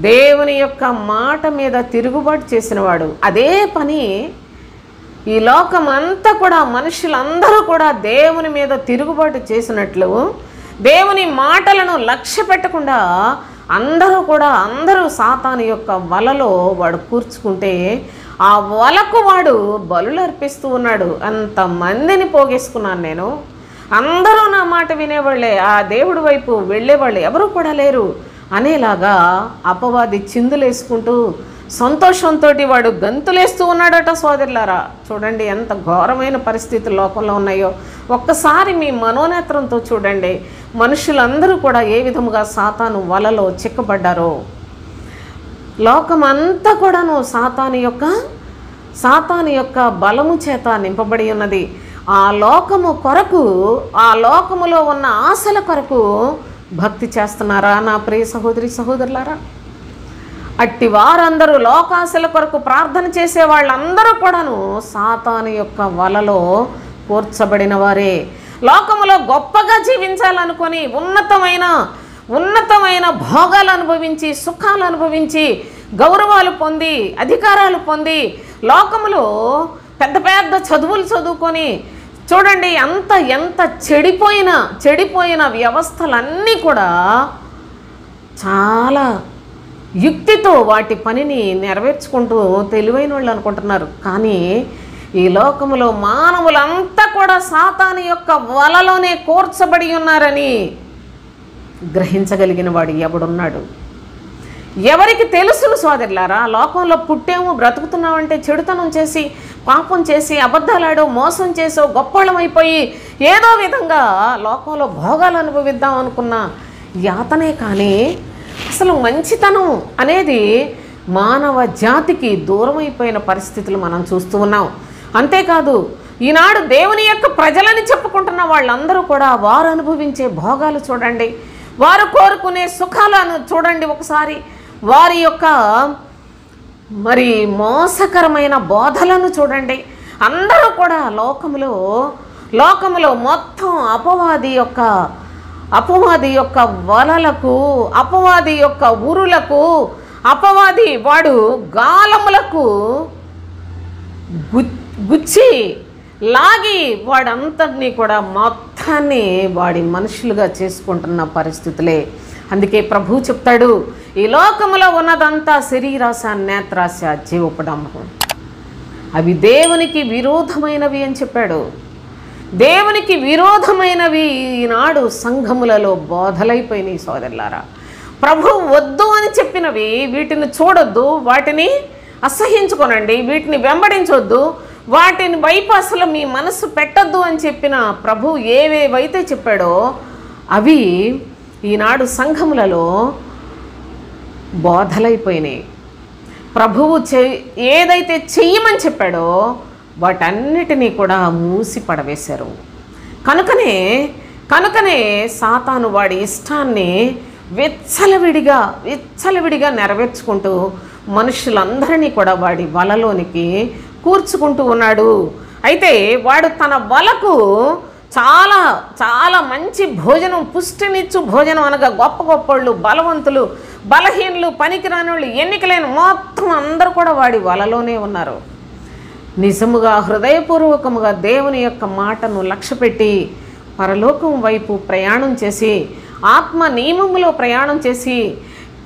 దేవుని యొక్క మాట మీద తిరుగుబాటు చేసినవాడు. అదే పని ఈ లోకమంతా కూడా, మనుషులందరూ కూడా దేవుని మీద తిరుగుబాటు చేసినట్లు దేవుని మాటలను లక్ష్య పెట్టకుండా అందరూ సాతాను యొక్క వలలో వాడు కూర్చుకుంటే ఆ వలకు వాడు బలులు అర్పిస్తూ ఉన్నాడు. అంతమందిని పోగేసుకున్నాను నేను. అందరూ నా మాట వినేవాళ్ళే, ఆ దేవుడి వైపు వెళ్ళేవాళ్ళు ఎవరూ కూడా లేరు అనేలాగా అపవాది చిందులేసుకుంటూ సంతోషంతో వాడు గంతులేస్తూ ఉన్నాడట సోదరులారా. చూడండి ఎంత ఘోరమైన పరిస్థితులు లోకంలో ఉన్నాయో. ఒక్కసారి మీ మనోనేత్రంతో చూడండి, మనుషులందరూ కూడా ఏ విధముగా సాతాను వలలో చిక్కబడ్డారో. లోకమంతా కూడాను సాతాను యొక్క బలము చేత నింపబడి ఉన్నది. ఆ లోకము కొరకు, ఆ లోకములో ఉన్న ఆశల కొరకు భక్తి చేస్తున్నారా నా ప్రియ సహోదరి సహోదరులారా? అట్టి వారందరూ, లోకాశల కొరకు ప్రార్థన చేసే వాళ్ళందరూ కూడాను సాతాను యొక్క వలలో కూర్చబడిన వారే. లోకములో గొప్పగా జీవించాలనుకొని ఉన్నతమైన భోగాలు అనుభవించి, సుఖాలు అనుభవించి, గౌరవాలు పొంది, అధికారాలు పొంది, లోకములో పెద్ద పెద్ద చదువులు చదువుకొని చూడండి ఎంత చెడిపోయిన వ్యవస్థలన్నీ కూడా చాలా యుక్తితో వాటి పనిని నెరవేర్చుకుంటూ తెలివైన వాళ్ళు అనుకుంటున్నారు. కానీ ఈ లోకములో మానవులంతా కూడా సాతాను యొక్క వలలోనే కూర్చబడి ఉన్నారని గ్రహించగలిగిన వాడు ఎవడున్నాడు? ఎవరికి తెలుసును సోదరులారా? లోకంలో పుట్టేమో బ్రతుకుతున్నామంటే చెడుతనం చేసి, పాపం చేసి, అబద్ధాలాడో, మోసం చేసో, గొప్పవాళ్ళమైపోయి ఏదో విధంగా లోకంలో భోగాలు అనుభవిద్దాం అనుకున్న యాతనే. కానీ అసలు మంచితనం అనేది మానవ జాతికి దూరమైపోయిన పరిస్థితులు మనం చూస్తూ ఉన్నాం. అంతేకాదు, ఈనాడు దేవుని యొక్క ప్రజలని చెప్పుకుంటున్న వాళ్ళందరూ కూడా వారు అనుభవించే భోగాలు చూడండి, వారు కోరుకునే సుఖాలను చూడండి ఒకసారి, వారి యొక్క మరి మోసకరమైన బోధలను చూడండి. అందరూ కూడా లోకములో మొత్తం అపవాది యొక్క వలలకు, అపవాది యొక్క ఉరులకు, అపవాది వాడు గాలములకు గుచ్చి లాగి వాడంతటినీ కూడా మొత్తాన్ని వాడి మనుషులుగా చేసుకుంటున్న పరిస్థితులే. అందుకే ప్రభువు చెప్తాడు, ఈ లోకములో ఉన్నదంతా శరీరాశ, నేత్రాశ, జీవపడంబం, అవి దేవునికి విరోధమైనవి అని చెప్పాడు. దేవునికి విరోధమైనవి ఈనాడు సంఘములలో బోధలైపోయినాయి సోదరులారా. ప్రభు వద్దు అని చెప్పినవి వీటిని చూడొద్దు, వాటిని అసహ్యించుకోనండి, వీటిని వెంబడించొద్దు, వాటిని వైపు అసలు మీ మనస్సు పెట్టొద్దు అని చెప్పిన ప్రభు ఏవేవైతే చెప్పాడో అవి ఈనాడు సంఘములలో బోధలైపోయినాయి. ప్రభువు ఏదైతే చెయ్యమని చెప్పాడో వాటన్నిటినీ కూడా మూసి పడవేశారు. కనుకనే సాతాను వాడి ఇష్టాన్ని విచ్చలవిడిగా నెరవేర్చుకుంటూ మనుషులందరినీ కూడా వాడి వలలోనికి కూర్చుకుంటూ ఉన్నాడు. అయితే వాడు తన వలకు చాలా చాలా మంచి భోజనం, పుష్టినిచ్చు భోజనం అనగా గొప్ప గొప్పళ్ళు, బలవంతులు, బలహీనులు, పనికిరానోళ్ళు, ఎన్నికలేని మొత్తం అందరూ కూడా వాడి వలలోనే ఉన్నారు. నిజముగా హృదయపూర్వకముగా దేవుని యొక్క మాటను లక్ష్యపెట్టి పరలోకం వైపు ప్రయాణం చేసి, ఆత్మ నియమములో ప్రయాణం చేసి,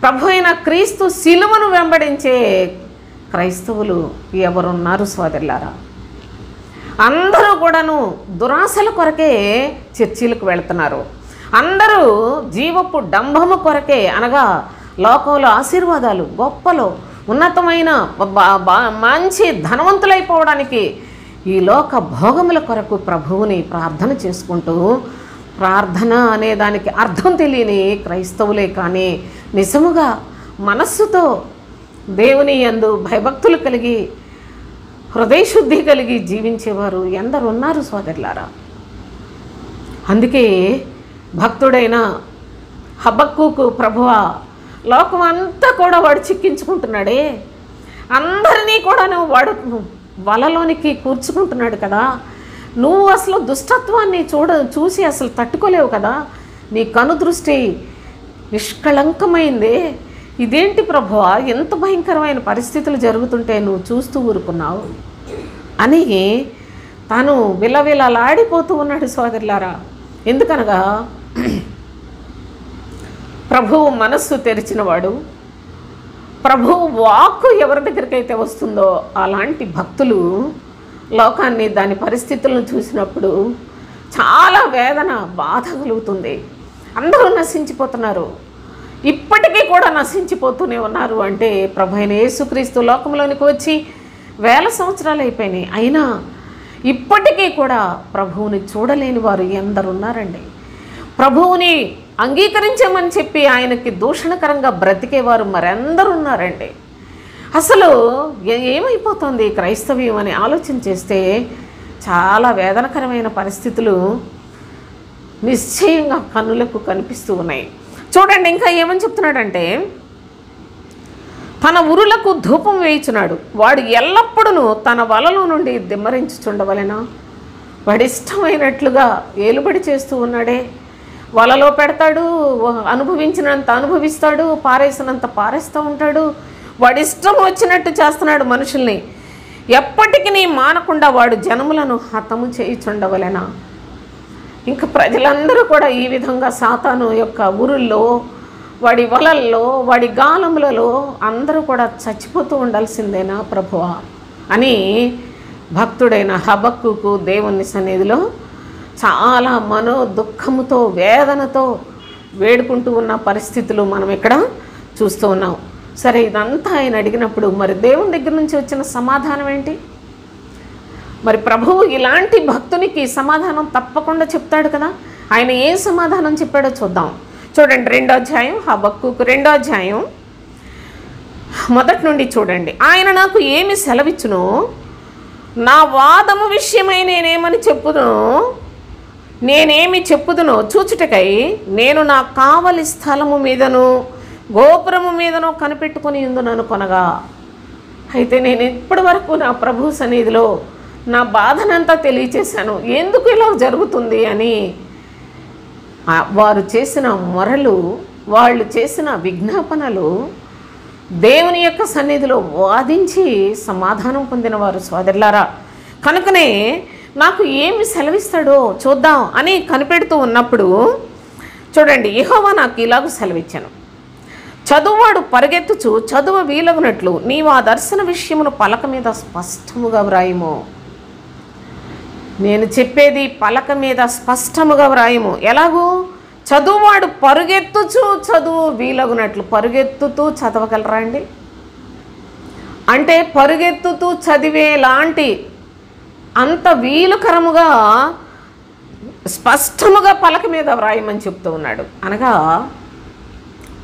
ప్రభు అయిన క్రీస్తు శిలువను వెంబడించే క్రైస్తవులు ఎవరున్నారు సోదరులారా? అందరూ కూడాను దురాశల కొరకే చర్చిలకు వెళుతున్నారు. అందరూ జీవపు డంభము కొరకే, అనగా లోకంలో ఆశీర్వాదాలు, గొప్పలో ఉన్నతమైన మంచి ధనవంతులైపోవడానికి ఈ లోక భోగముల కొరకు ప్రభువుని ప్రార్థన చేసుకుంటూ, ప్రార్థన అనే దానికి అర్థం తెలియని క్రైస్తవులే కానీ నిజముగా మనస్సుతో దేవుని యందు భయభక్తులు కలిగి, హృదయశుద్ధి కలిగి జీవించేవారు ఎందరు ఉన్నారు సోదరులారా? అందుకే భక్తుడైన హబక్కూకు, ప్రభువా లోకం అంతా కూడా వాడు చిక్కించుకుంటున్నాడే, అందరినీ కూడా వాడు వలలోనికి కూర్చుకుంటున్నాడు కదా, నువ్వు అసలు దుష్టత్వాన్ని చూసి అసలు తట్టుకోలేవు కదా, నీ కనుదృష్టి నిష్కళంకమైందే, ఇదేంటి ప్రభువా ఎంత భయంకరమైన పరిస్థితులు జరుగుతుంటే నువ్వు చూస్తూ ఊరుకున్నావు అని తాను విలవిలలాడిపోతూ ఉన్నాడు సోదరులారా. ఎందుకనగా ప్రభువు మనస్సు తెరిచినవాడు, ప్రభువు వాక్కు ఎవరి దగ్గరికైతే వస్తుందో అలాంటి భక్తులు లోకాన్ని, దాని పరిస్థితులను చూసినప్పుడు చాలా వేదన, బాధ కలుగుతుంది. అందరూ నశించిపోతున్నారు, ఇప్పటికీ కూడా నశించిపోతూనే ఉన్నారు. అంటే ప్రభు అయిన యేసుక్రీస్తు లోకంలోనికి వచ్చి 1000 సంవత్సరాలు అయిపోయినాయి, అయినా ఇప్పటికీ కూడా ప్రభువుని చూడలేని వారు ఎందరున్నారండి. ప్రభువుని అంగీకరించమని చెప్పి ఆయనకి దూషణకరంగా బ్రతికేవారు మరెందరున్నారండి. అసలు ఏమైపోతుంది క్రైస్తవ్యం అని ఆలోచన చేస్తే చాలా వేదనకరమైన పరిస్థితులు నిశ్చయంగా కన్నులకు కనిపిస్తూ ఉన్నాయి. చూడండి, ఇంకా ఏమని చెప్తున్నాడంటే, తన ఉరులకు ధూపం వేయించున్నాడు, వాడు ఎల్లప్పుడూ తన వలలో నుండి దిమ్మరించుచుండవలెనా? వాడి ఇష్టమైనట్లుగా ఏలుబడి చేస్తూ ఉన్నాడే, వలలో పెడతాడు, అనుభవించినంత అనుభవిస్తాడు, పారేసినంత పారేస్తూ ఉంటాడు, వాడి ఇష్టం వచ్చినట్టు చేస్తున్నాడు మనుషుల్ని. ఎప్పటికీ మానకుండా వాడు జనములను హతము చేయుచుండవలెనా? ఇంకా ప్రజలందరూ కూడా ఈ విధంగా సాతాను యొక్క ఊరుల్లో, వాడి వలల్లో, వాడి గాలములలో అందరూ కూడా చచ్చిపోతూ ఉండాల్సిందేనా ప్రభువా అని భక్తుడైన హబక్కూకు దేవుని సన్నిధిలో చాలా మనో దుఃఖముతో, వేదనతో వేడుకుంటూ ఉన్న పరిస్థితులు మనం ఇక్కడ చూస్తూ ఉన్నాం. సరే, ఇదంతా ఆయన అడిగినప్పుడు మరి దేవుని దగ్గర నుంచి వచ్చిన సమాధానం ఏంటి? మరి ప్రభువు ఇలాంటి భక్తునికి సమాధానం తప్పకుండా చెప్తాడు కదా. ఆయన ఏం సమాధానం చెప్పాడో చూద్దాం. చూడండి, 2వ అధ్యాయం, హబక్కూకు 2వ అధ్యాయం మొదటి నుండి చూడండి. ఆయన నాకు ఏమి సెలవిచ్చును, నా వాదము విషయమై నేనేమి చెప్పుదునో చూచుటకై నేను నా కావలి స్థలము మీదను గోపురము మీదను కనిపెట్టుకుని ఉందునను కొనగా. అయితే నేను ఇప్పటి వరకు నా ప్రభు సన్నిధిలో నా బాధనంతా తెలియచేశాను, ఎందుకు ఇలా జరుగుతుంది అని. వారు చేసిన మొరలు, వాళ్ళు చేసిన విజ్ఞాపనలు దేవుని యొక్క సన్నిధిలో వాదించి సమాధానం పొందిన వారు సోదరులారా. కనుకనే నాకు ఏమి సెలవిస్తాడో చూద్దాం అని కనిపెడుతూ ఉన్నప్పుడు చూడండి, యెహోవా నాకు ఇలాగ సెలవిచ్చాను, చదువువాడు పరిగెత్తుచు చదువు వీలగునట్లు నీవు ఆ దర్శన విషయమును పలక మీద స్పష్టముగా వ్రాయము. నేను చెప్పేది పలక మీద స్పష్టముగా వ్రాయము. ఎలాగూ? చదువువాడు పరుగెత్తుచు చదువు వీలగునట్లు. పరుగెత్తుతూ చదవగలరా అండి? అంటే పరుగెత్తుతూ చదివే లాంటి అంత వీలుకరముగా స్పష్టముగా పలక మీద వ్రాయమని చెప్తూ ఉన్నాడు. అనగా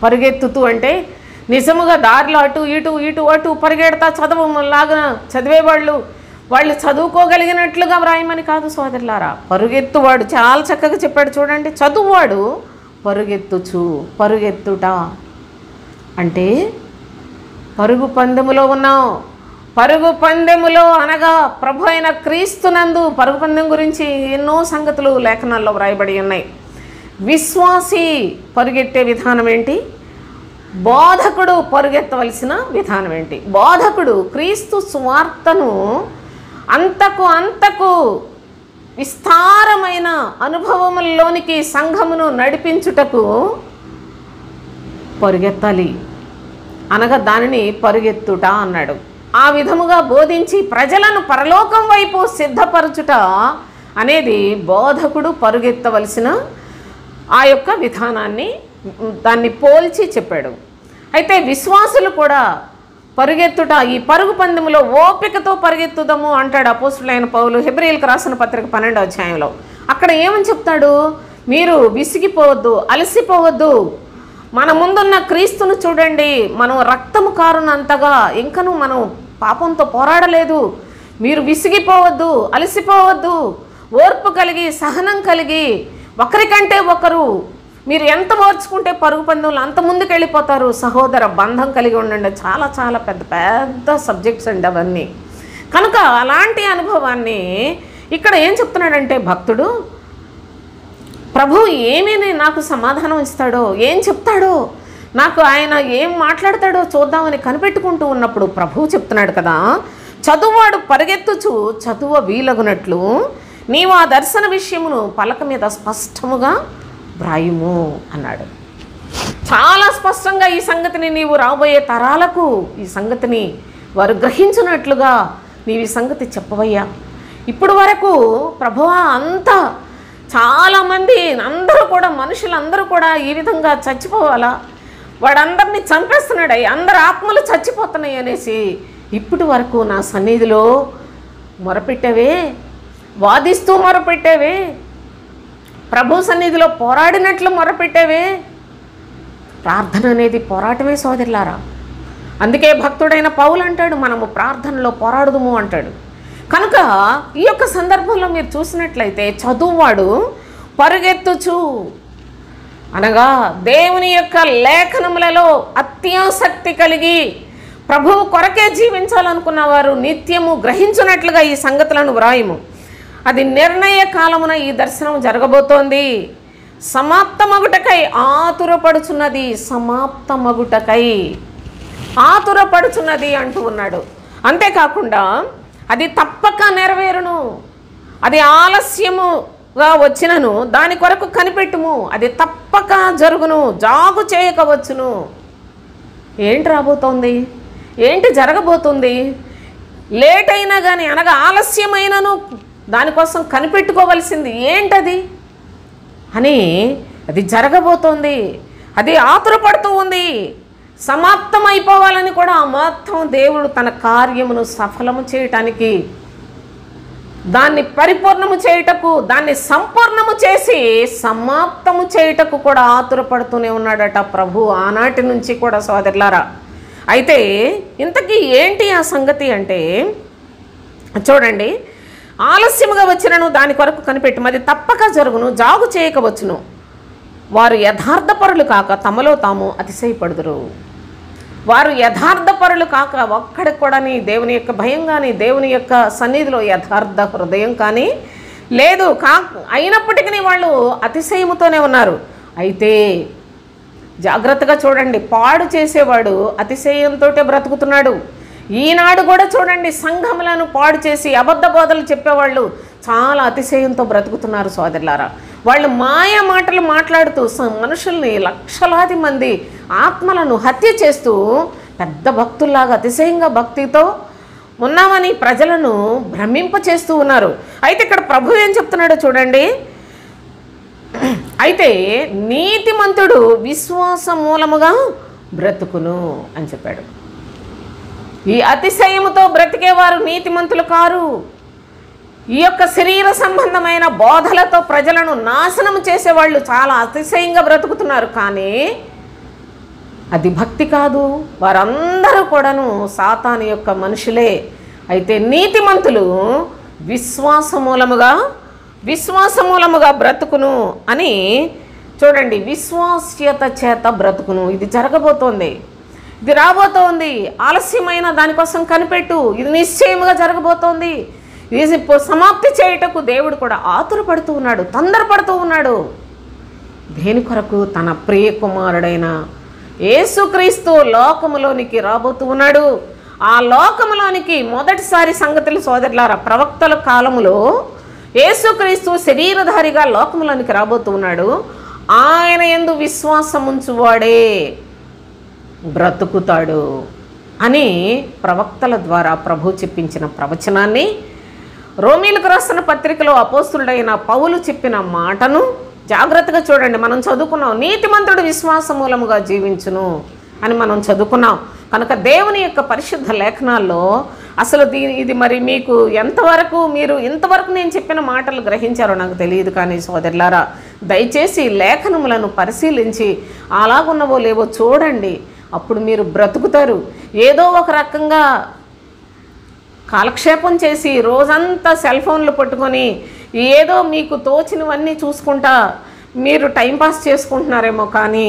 పరుగెత్తుతూ అంటే నిజముగా దారిలో అటు ఇటు ఇటు అటు పరిగెడతా చదవలాగా చదివేవాళ్ళు వాళ్ళు చదువుకోగలిగినట్లుగా వ్రాయమని కాదు సోదరులారా. పరుగెత్తువాడు చాలా చక్కగా చెప్పాడు చూడండి. చదువువాడు పరుగెత్తుచు, పరుగెత్తుట అంటే పరుగు పందెములో ఉన్నాం. పరుగు పందెములో అనగా ప్రభు అయిన క్రీస్తునందు పరుగు పందెం గురించి ఎన్నో సంగతులు లేఖనాల్లో వ్రాయబడి ఉన్నాయి. విశ్వాసి పరుగెత్తే విధానం ఏంటి? బోధకుడు పరుగెత్తవలసిన విధానం ఏంటి? బోధకుడు క్రీస్తు సువార్తను అంతకు విస్తారమైన అనుభవముల్లోనికి సంఘమును నడిపించుటకు పరుగెత్తాలి, అనగా దానిని పరుగెత్తుట అన్నాడు. ఆ విధముగా బోధించి ప్రజలను పరలోకం వైపు సిద్ధపరచుట అనేది బోధకుడు పరుగెత్తవలసిన ఆ యొక్క విధానాన్ని దాన్ని పోల్చి చెప్పాడు. అయితే విశ్వాసులు కూడా పరుగెత్తుట, ఈ పరుగు పందెములో ఓపికతో పరిగెత్తుదాము అంటాడు అపోస్తులైన పౌలు హెబ్రీయులకు రాసిన పత్రిక 12వ అధ్యాయంలో. అక్కడ ఏమని చెప్తాడు? మీరు విసిగిపోవద్దు, అలసిపోవద్దు. మన ముందున్న క్రీస్తును చూడండి, మనం రక్తము కారునంతగా ఇంకనూ మనం పాపంతో పోరాడలేదు. మీరు విసిగిపోవద్దు, అలసిపోవద్దు, ఓర్పు కలిగి సహనం కలిగి ఒకరికంటే ఒకరు మీరు ఎంత ఓర్చుకుంటే పరుగు పందెంలో అంత ముందుకు వెళ్ళిపోతారు. సహోదర బంధం కలిగి ఉండండి. చాలా చాలా పెద్ద పెద్ద సబ్జెక్ట్స్ అండి అవన్నీ. కనుక అలాంటి అనుభవాన్ని ఇక్కడ ఏం చెప్తున్నాడంటే భక్తుడు, ప్రభు ఏమీ నాకు సమాధానం ఇస్తాడో, ఏం చెప్తాడో, నాకు ఆయన ఏం మాట్లాడతాడో చూద్దామని కనిపెట్టుకుంటూ ఉన్నప్పుడు ప్రభువు చెప్తున్నాడు కదా, చదువువాడు పరిగెత్తుచు చదువ వీలగునట్లు నీవు ఆ దర్శన విషయమును పలక మీద స్పష్టముగా వ్రాయుము అన్నాడు. చాలా స్పష్టంగా ఈ సంగతిని నీవు రాబోయే తరాలకు ఈ సంగతిని వారు గ్రహించినట్లుగా నీవు ఈ సంగతి చెప్పవయ్యా. ఇప్పుడు వరకు ప్రభువా అంతా చాలామంది అందరూ కూడా మనుషులందరూ కూడా ఈ విధంగా చచ్చిపోవాలా, వాడందరినీ చంపేస్తున్నాడు, అందరు ఆత్మలు చచ్చిపోతున్నాయి అనేసి ఇప్పటి వరకు నా సన్నిధిలో మొరపెట్టావే, వాదిస్తూ మొరపెట్టావే, ప్రభు సన్నిధిలో పోరాడినట్లు మొరపెట్టావే. ప్రార్థన అనేది పోరాటమే సోదరులారా. అందుకే భక్తుడైన పౌలు అంటాడు, మనము ప్రార్థనలో పోరాడుదుము అంటాడు. కనుక ఈ యొక్క సందర్భంలో మీరు చూసినట్లయితే చదువువాడు పరుగెత్తుచు అనగా దేవుని యొక్క లేఖనములలో అత్యాసక్తి కలిగి ప్రభువు కొరకే జీవించాలనుకున్న వారు నిత్యము గ్రహించున్నట్లుగా ఈ సంగతులను వ్రాయము. అది నిర్ణయ కాలమున ఈ దర్శనం జరగబోతోంది. సమాప్తమగుటకై ఆతురపడుచున్నది, సమాప్తమగుటకై ఆతురపడుచున్నది అంటూ ఉన్నాడు. అంతేకాకుండా అది తప్పక నెరవేరును, అది ఆలస్యముగా వచ్చినను దాని కొరకు కనిపెట్టుము, అది తప్పక జరుగును, జాగు చేయకవచ్చును. ఏంటి రాబోతోంది? ఏంటి జరగబోతుంది? లేట్ అయినా కానీ అనగా ఆలస్యమైనను దానికోసం కనిపెట్టుకోవలసింది ఏంటది అని అది జరగబోతోంది, అది ఆతురపడుతూ ఉంది, సమాప్తం అయిపోవాలని కూడా మొత్తం దేవుడు తన కార్యమును సఫలము చేయటానికి, దాన్ని పరిపూర్ణము చేయుటకు, దాన్ని సంపూర్ణము చేసి సమాప్తము చేయుటకు కూడా ఆతురపడుతూనే ఉన్నాడట ప్రభు ఆనాటి నుంచి కూడా సోదరులారా. అయితే ఇంతకీ ఏంటి ఆ సంగతి అంటే చూడండి, ఆలస్యముగా వచ్చినను దాని కొరకు కనిపెట్టి అది తప్పక జరుగును, జాగు చేయకవచ్చును, వారు యథార్థపరులు కాక తమలో తాము అతిశయపడుదురు. వారు యథార్థపరులు కాక ఒక్కడికి కూడా దేవుని యొక్క భయం కానీ, దేవుని యొక్క సన్నిధిలో యథార్థ హృదయం కానీ లేదు. అయినప్పటికీ వాళ్ళు అతిశయముతోనే ఉన్నారు. అయితే జాగ్రత్తగా చూడండి, పాడు చేసేవాడు అతిశయంతో బ్రతుకుతున్నాడు. ఈనాడు కూడా చూడండి, సంఘములను పాడు చేసి అబద్ధ బోధలు చెప్పేవాళ్ళు చాలా అతిశయంతో బ్రతుకుతున్నారు సోదరులారా. వాళ్ళు మాయ మాటలు మాట్లాడుతూ మనుషుల్ని, లక్షలాది మంది ఆత్మలను హత్య చేస్తూ పెద్ద భక్తుల్లాగా అతిశయంగా భక్తితో ఉన్నామని ప్రజలను భ్రమింప చేస్తూ ఉన్నారు. అయితే ఇక్కడ ప్రభు ఏం చెప్తున్నాడో చూడండి, అయితే నీతిమంతుడు విశ్వాస మూలముగా బ్రతుకును అని చెప్పాడు. ఈ అతిశయముతో బ్రతికేవారు నీతిమంతులు కారు. ఈ యొక్క శరీర సంబంధమైన బోధలతో ప్రజలను నాశనం చేసేవాళ్ళు చాలా అతిశయంగా బ్రతుకుతున్నారు. కానీ అది భక్తి కాదు, వారందరూ కూడాను సాతాను యొక్క మనుషులే. అయితే నీతిమంతులు విశ్వాసమూలముగా బ్రతుకును అని చూడండి, విశ్వాస్యత చేత బ్రతుకును. ఇది జరగబోతోంది, ఇది రాబోతోంది. ఆలస్యమైన దానికోసం కనిపెట్టు, ఇది నిశ్చయముగా జరగబోతోంది. ఇది సమాప్తి చేయుటకు దేవుడు కూడా ఆతురపడుతూ ఉన్నాడు, తొందరపడుతూ ఉన్నాడు. దేని కొరకు? తన ప్రియ కుమారుడైన యేసుక్రీస్తు లోకములోనికి రాబోతూ ఉన్నాడు. ఆ లోకములోనికి మొదటిసారి సంగతులు సోదరులారా, ప్రవక్తల కాలములో యేసుక్రీస్తు శరీరధారిగా లోకములోనికి రాబోతూ ఉన్నాడు. ఆయన యందు విశ్వాసముంచువాడే బ్రతుకుతాడు అని ప్రవక్తల ద్వారా ప్రభు చెప్పించిన ప్రవచనాన్ని, రోమీలకు రాసిన పత్రికలో అపోస్తులుడైన పౌలు చెప్పిన మాటను జాగ్రత్తగా చూడండి. మనం చదువుకున్నాం, నీతిమంతుడు విశ్వాస మూలముగా జీవించును అని మనం చదువుకున్నాం. కనుక దేవుని యొక్క పరిశుద్ధ లేఖనాల్లో అసలు ఇది మరి మీకు మీరు ఇంతవరకు నేను చెప్పిన మాటలు గ్రహించారో నాకు తెలియదు. కానీ సోదరులారా, దయచేసి లేఖనములను పరిశీలించి అలాగున్నవో లేవో చూడండి, అప్పుడు మీరు బ్రతుకుతారు. ఏదో ఒక రకంగా కాలక్షేపం చేసి రోజంతా సెల్ ఫోన్లు పట్టుకొని ఏదో మీకు తోచినవన్నీ చూసుకుంటా మీరు టైంపాస్ చేసుకుంటున్నారేమో. కానీ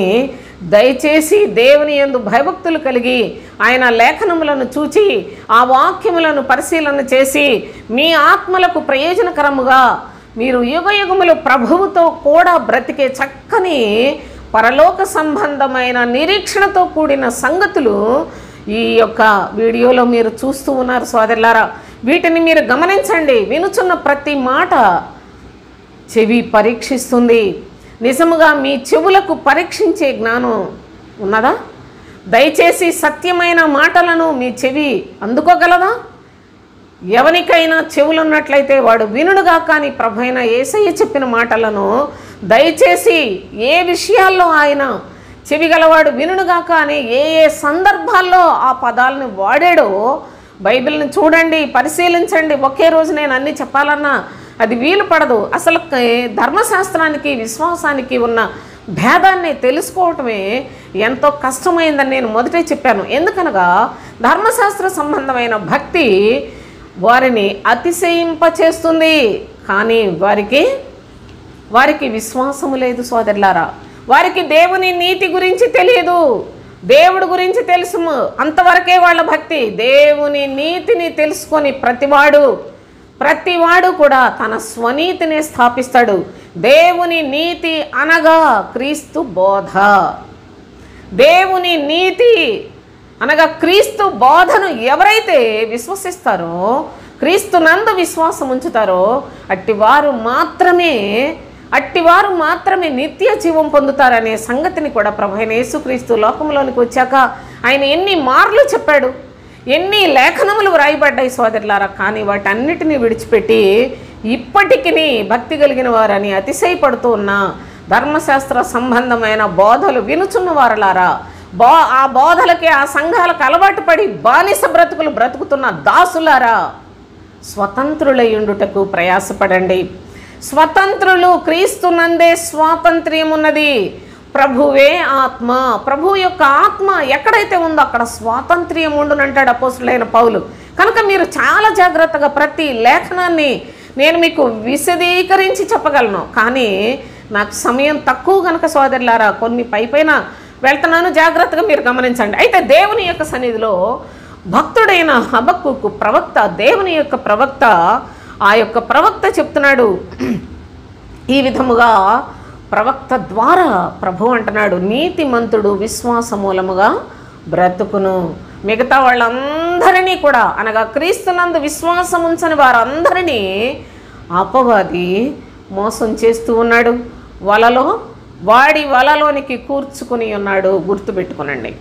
దయచేసి దేవుని యందు భయభక్తులు కలిగి ఆయన లేఖనములను చూచి ఆ వాక్యములను పరిశీలన చేసి మీ ఆత్మలకు ప్రయోజనకరముగా మీరు యుగయుగములు ప్రభువుతో కూడా బ్రతికే చక్కని పరలోక సంబంధమైన నిరీక్షణతో కూడిన సంగతులు ఈ యొక్క వీడియోలో మీరు చూస్తూ ఉన్నారు సోదరులారా. వీటిని మీరు గమనించండి. వినుచున్న ప్రతి మాట చెవి పరీక్షిస్తుంది. నిజముగా మీ చెవులకు పరీక్షించే జ్ఞానం ఉన్నదా? దయచేసి సత్యమైన మాటలను మీ చెవి అందుకోగలదా? ఎవరికైనా చెవులున్నట్లయితే వాడు వినుడుగా. కానీ ప్రభువైన యేసయ్య చెప్పిన మాటలను దయచేసి ఏ విషయాల్లో ఆయన చెవి గలవాడు వినుడుగా. కానీ ఏ ఏ సందర్భాల్లో ఆ పదాలను వాడాడో బైబిల్ని చూడండి, పరిశీలించండి. ఒకే రోజు నేను అన్నీ చెప్పాలన్నా అది వీలు పడదు. అసలు ధర్మశాస్త్రానికి విశ్వాసానికి ఉన్న భేదాన్ని తెలుసుకోవటమే ఎంతో కష్టమైందని నేను మొదటే చెప్పాను. ఎందుకనగా ధర్మశాస్త్ర సంబంధమైన భక్తి వారిని అతిశయింపచేస్తుంది, కానీ వారికి విశ్వాసము లేదు సోదరులారా. వారికి దేవుని నీతి గురించి తెలియదు, దేవుడి గురించి తెలుసు, అంతవరకే వాళ్ళ భక్తి. దేవుని నీతిని తెలుసుకొని ప్రతివాడు కూడా తన స్వనీతిని స్థాపిస్తాడు. దేవుని నీతి అనగా క్రీస్తు బోధ. దేవుని నీతి అనగా క్రీస్తు బోధను ఎవరైతే విశ్వసిస్తారో, క్రీస్తు నందు విశ్వాసం ఉంచుతారో అట్టివారు మాత్రమే నిత్య జీవం పొందుతారనే సంగతిని కూడా ప్రభువైన యేసుక్రీస్తు లోకంలోనికి వచ్చాక ఆయన ఎన్ని మార్లు చెప్పాడు, ఎన్ని లేఖనములు వ్రాయబడ్డాయి సోదరులారా. కానీ వాటన్నిటినీ విడిచిపెట్టి ఇప్పటికీ భక్తి కలిగిన వారని అతిశయపడుతూ ఉన్న ధర్మశాస్త్ర సంబంధమైన బోధలు వినుచున్న వారలారా, ఆ బోధలకి ఆ సంఘాలకు అలవాటు పడి బానిస బ్రతుకులు బ్రతుకుతున్న దాసులారా, స్వతంత్రులయ్యుండుటకు ప్రయాసపడండి. స్వతంత్రులు, క్రీస్తునందే స్వాతంత్ర్యం ఉన్నది. ప్రభువే ఆత్మ. ప్రభు యొక్క ఆత్మ ఎక్కడైతే ఉందో అక్కడ స్వాతంత్ర్యం ఉండునంటాడు అపోస్తులైన పౌలు. కనుక మీరు చాలా జాగ్రత్తగా ప్రతి లేఖనాన్ని నేను మీకు విశదీకరించి చెప్పగలను, కానీ నాకు సమయం తక్కువ కనుక సోదరులారా కొన్ని పైన వెళ్తున్నాను, జాగ్రత్తగా మీరు గమనించండి. అయితే దేవుని యొక్క సన్నిధిలో భక్తుడైన హబక్కూకు ప్రవక్త, దేవుని యొక్క ప్రవక్త, ఆ యొక్క ప్రవక్త చెప్తున్నాడు ఈ విధముగా. ప్రవక్త ద్వారా ప్రభు అంటున్నాడు, నీతిమంతుడు విశ్వాస మూలముగా బ్రతుకును. మిగతా వాళ్ళందరినీ కూడా, అనగా క్రీస్తునందు విశ్వాసం ఉంచని వారందరినీ అపవాది మోసం చేస్తూ ఉన్నాడు. వాడి వలలోనికి కూర్చుకుని ఉన్నాడు. గుర్తుపెట్టుకునండి,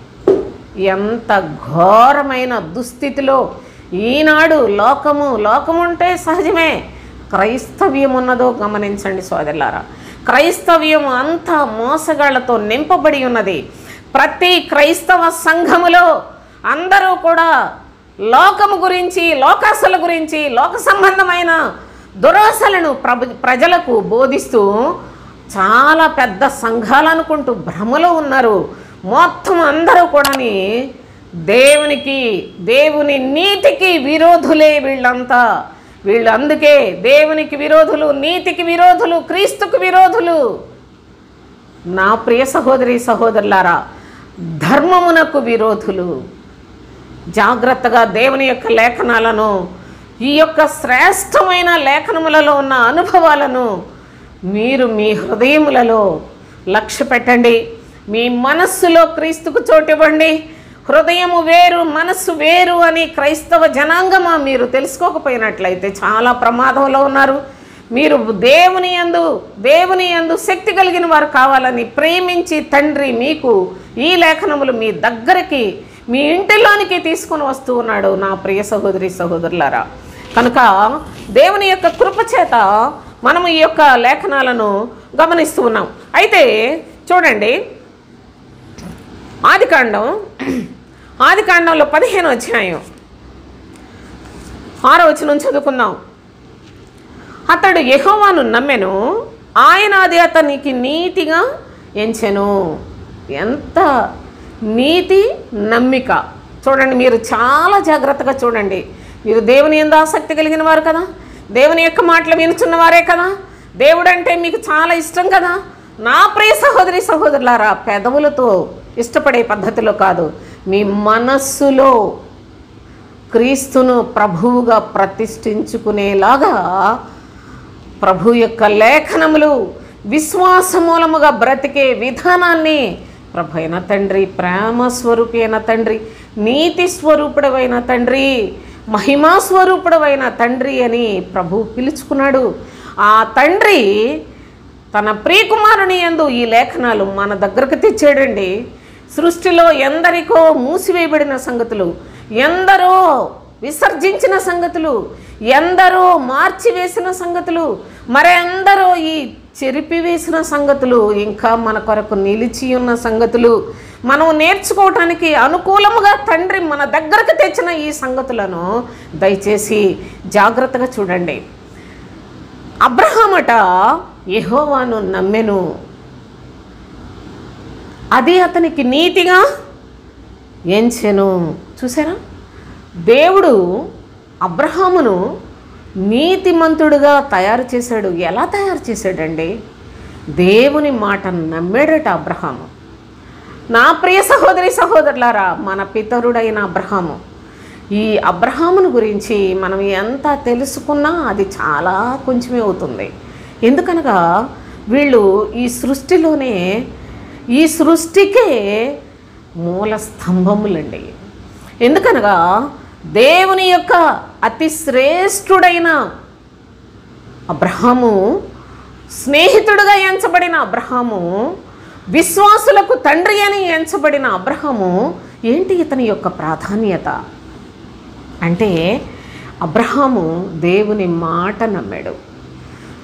ఎంత ఘోరమైన దుస్థితిలో ఈనాడు లోకము అంటే సహజమే, క్రైస్తవ్యం ఉన్నదో గమనించండి సోదరులారా. క్రైస్తవ్యం అంతా మోసగాళ్లతో నింపబడి ఉన్నది. ప్రతి క్రైస్తవ సంఘములో అందరూ కూడా లోకము గురించి, లోకాశల గురించి, లోక సంబంధమైన దురాశలను ప్రజలకు బోధిస్తూ చాలా పెద్ద సంఘాలు అనుకుంటూ భ్రమలో ఉన్నారు. మొత్తం అందరూ కూడాని దేవుని నీతికి విరోధులే వీళ్ళంతా. వీళ్ళు అందుకే దేవునికి విరోధులు, నీతికి విరోధులు, క్రీస్తుకు విరోధులు. నా ప్రియ సహోదరి సహోదరులారా, ధర్మమునకు విరోధులు. జాగ్రత్తగా దేవుని యొక్క లేఖనాలను, ఈ యొక్క శ్రేష్టమైన లేఖనములలో ఉన్న అనుభవాలను మీరు మీ హృదయములలో లక్ష్య పెట్టండి. మీ మనస్సులో క్రీస్తుకు చోటివ్వండి. హృదయము వేరు, మనస్సు వేరు అని క్రైస్తవ జనాంగమా మీరు తెలుసుకోకపోయినట్లయితే చాలా ప్రమాదంలో ఉన్నారు. మీరు దేవుని యందు శక్తి కలిగిన వారు కావాలని ప్రేమించి తండ్రి మీకు ఈ లేఖనములు మీ దగ్గరికి, మీ ఇంటిలోనికి తీసుకొని వస్తూ ఉన్నాడు నా ప్రియ సహోదరి సహోదరులారా. కనుక దేవుని యొక్క కృపచేత మనము ఈ యొక్క లేఖనాలను గమనిస్తూ ఉన్నాం. అయితే చూడండి, ఆదికాండంలో 15వ అధ్యాయం 6వ వచనం చదువుకుందాం. అతడు యెహోవాను నమ్మెను, ఆయన అది అతనికి నీతిగా ఎంచెను. ఎంత నీతి, నమ్మిక. చూడండి, మీరు చాలా జాగ్రత్తగా చూడండి. మీరు దేవుని యందు ఆసక్తి కలిగిన వారు కదా, దేవుని యొక్క మాటలు వినుచున్నవారే కదా, దేవుడు అంటే మీకు చాలా ఇష్టం కదా. నా ప్రియ సహోదరి సహోదరులారా, పెదవులతో ఇష్టపడే పద్ధతిలో కాదు, మీ మనస్సులో క్రీస్తును ప్రభువుగా ప్రతిష్ఠించుకునేలాగా ప్రభు యొక్క లేఖనములు విశ్వాస మూలముగా బ్రతికే విధానాన్ని ప్రభు అయిన తండ్రి, ప్రేమ స్వరూపి అయిన తండ్రి, నీతి స్వరూపుడవైన తండ్రి, మహిమా స్వరూపుడవైన తండ్రి అని ప్రభు పిలుచుకున్నాడు. ఆ తండ్రి తన ప్రియకుమారుని యందు ఈ లేఖనాలు మన దగ్గరకు తెచ్చాడండి. సృష్టిలో ఎందరికో మూసివేయబడిన సంగతులు, ఎందరో విసర్జించిన సంగతులు, ఎందరో మార్చివేసిన సంగతులు, మరెందరో ఈ చెరిపివేసిన సంగతులు, ఇంకా మన కొరకు నిలిచి ఉన్న సంగతులు, మనం నేర్చుకోవటానికి అనుకూలముగా తండ్రి మన దగ్గరకు తెచ్చిన ఈ సంగతులను దయచేసి జాగ్రత్తగా చూడండి. అబ్రహామట యెహోవాను నమ్మెను, అది అతనికి నీతిగా ఎంచెను. చూసారా, దేవుడు అబ్రహామును నీతిమంతుడుగా తయారు చేశాడు. ఎలా తయారు చేశాడండి? దేవుని మాట నమ్మాడట అబ్రహాము. నా ప్రియ సహోదరి సహోదరులారా, మన పితరుడైన అబ్రహాము, ఈ అబ్రహామును గురించి మనం ఎంత తెలుసుకున్నా అది చాలా కొంచెమే అవుతుంది. ఎందుకనగా వీళ్ళు ఈ సృష్టిలోనే, ఈ సృష్టికే మూల స్తంభములండి. ఎందుకనగా దేవుని యొక్క అతి శ్రేష్ఠుడైన అబ్రహాము, స్నేహితుడుగా ఎంచబడిన అబ్రహాము, విశ్వాసులకు తండ్రి అని ఎంచబడిన అబ్రహాము, ఏంటి ఇతని యొక్క ప్రాధాన్యత అంటే అబ్రహాము దేవుని మాట నమ్మాడు.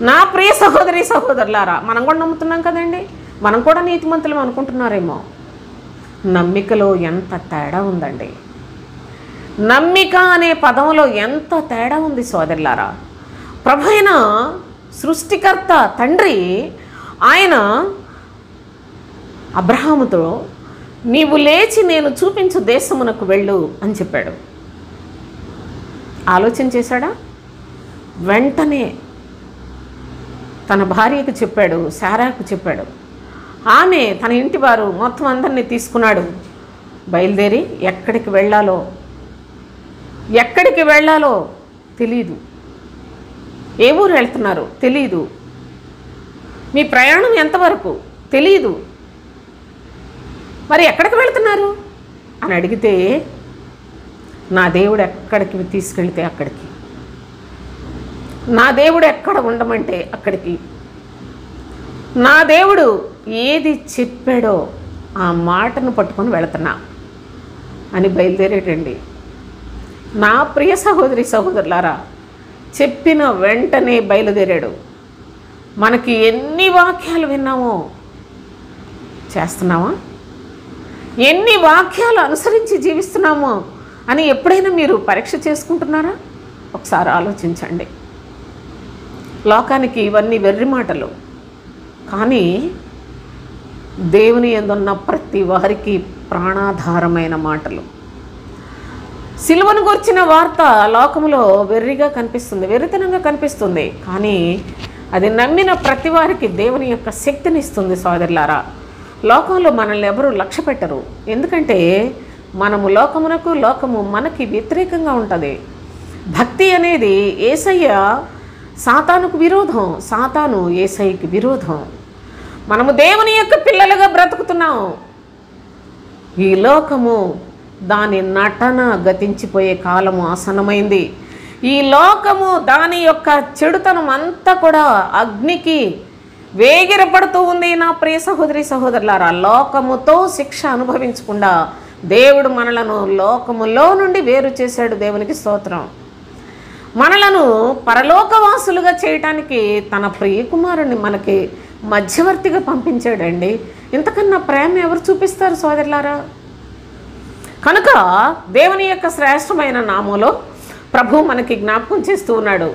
నా ప్రియ సహోదరి సహోదరులారా, మనం కూడా నమ్ముతున్నాం కదండి, మనం కూడా నీతిమంతులం అనుకుంటున్నారేమో. నమ్మికలో ఎంత తేడా ఉందండి. నమ్మిక అనే పదంలో ఎంత తేడా ఉంది సోదరులారా. ప్రభు అయిన సృష్టికర్త తండ్రి ఆయన అబ్రహాముతో నీవు లేచి నేను చూపించు దేశమునకు వెళ్ళు అని చెప్పాడు. ఆలోచన చేశాడా? వెంటనే తన భార్యకు చెప్పాడు, శారాకు చెప్పాడు. ఆమె తన ఇంటి వారు మొత్తం అందరినీ తీసుకున్నాడు. బయలుదేరి ఎక్కడికి వెళ్ళాలో తెలీదు. ఏ ఊరు వెళ్తున్నారు తెలీదు. మీ ప్రయాణం ఎంతవరకు తెలీదు. మరి ఎక్కడికి వెళ్తున్నారు అని అడిగితే, నా దేవుడు ఎక్కడికి తీసుకెళ్తే అక్కడికి, నా దేవుడు ఎక్కడ ఉండమంటే అక్కడికి, నా దేవుడు ఏది చెప్పాడో ఆ మాటను పట్టుకొని వెళుతున్నా అని బయలుదేరేటండి. నా ప్రియ సహోదరి సహోదరులారా, చెప్పిన వెంటనే బయలుదేరాడు. మనకి ఎన్ని వాక్యాలు విన్నామో చేస్తున్నామా? ఎన్ని వాక్యాలు అనుసరించి జీవిస్తున్నామో అని ఎప్పుడైనా మీరు పరీక్ష చేసుకుంటున్నారా? ఒకసారి ఆలోచించండి. లోకానికి ఇవన్నీ వెర్రి మాటలు, కానీ దేవుని యందున్న ప్రతి వారికి ప్రాణాధారమైన మాటలు. సిలువను గురించిన వార్త లోకంలో వెర్రిగా కనిపిస్తుంది, వెర్రితనంగా కనిపిస్తుంది, కానీ అది నమ్మిన ప్రతి వారికి దేవుని యొక్క శక్తిని ఇస్తుంది సోదరులారా. లోకంలో మనల్ని ఎవరు లక్ష్య పెట్టరు, ఎందుకంటే మనము లోకమునకు, లోకము మనకి వ్యతిరేకంగా ఉంటుంది. భక్తి అనేది యేసయ్య సాతానుకు విరోధం, సాతాను యేసయ్యకి విరోధం. మనము దేవుని యొక్క పిల్లలుగా బ్రతుకుతున్నాం. ఈ లోకము దాని నటన గతించిపోయే కాలము ఆసన్నమైంది. ఈ లోకము దాని యొక్క చెడుతనం అంతా కూడా అగ్నికి వేగిరపడుతూ ఉంది. నా ప్రియ సహోదరి సహోదరులారా, లోకముతో శిక్ష అనుభవించకుండా దేవుడు మనలను లోకములో నుండి వేరు చేశాడు. దేవునికి స్తోత్రం. మనలను పరలోకవాసులుగా చేయటానికి తన ప్రియ కుమారుణ్ణి మనకి మధ్యవర్తిగా పంపించాడండి. ఇంతకన్నా ప్రేమ ఎవరు చూపిస్తారు సోదరులారా? కనుక దేవుని యొక్క శ్రేష్టమైన నామంలో ప్రభు మనకి జ్ఞాపకం చేస్తూ ఉన్నాడు.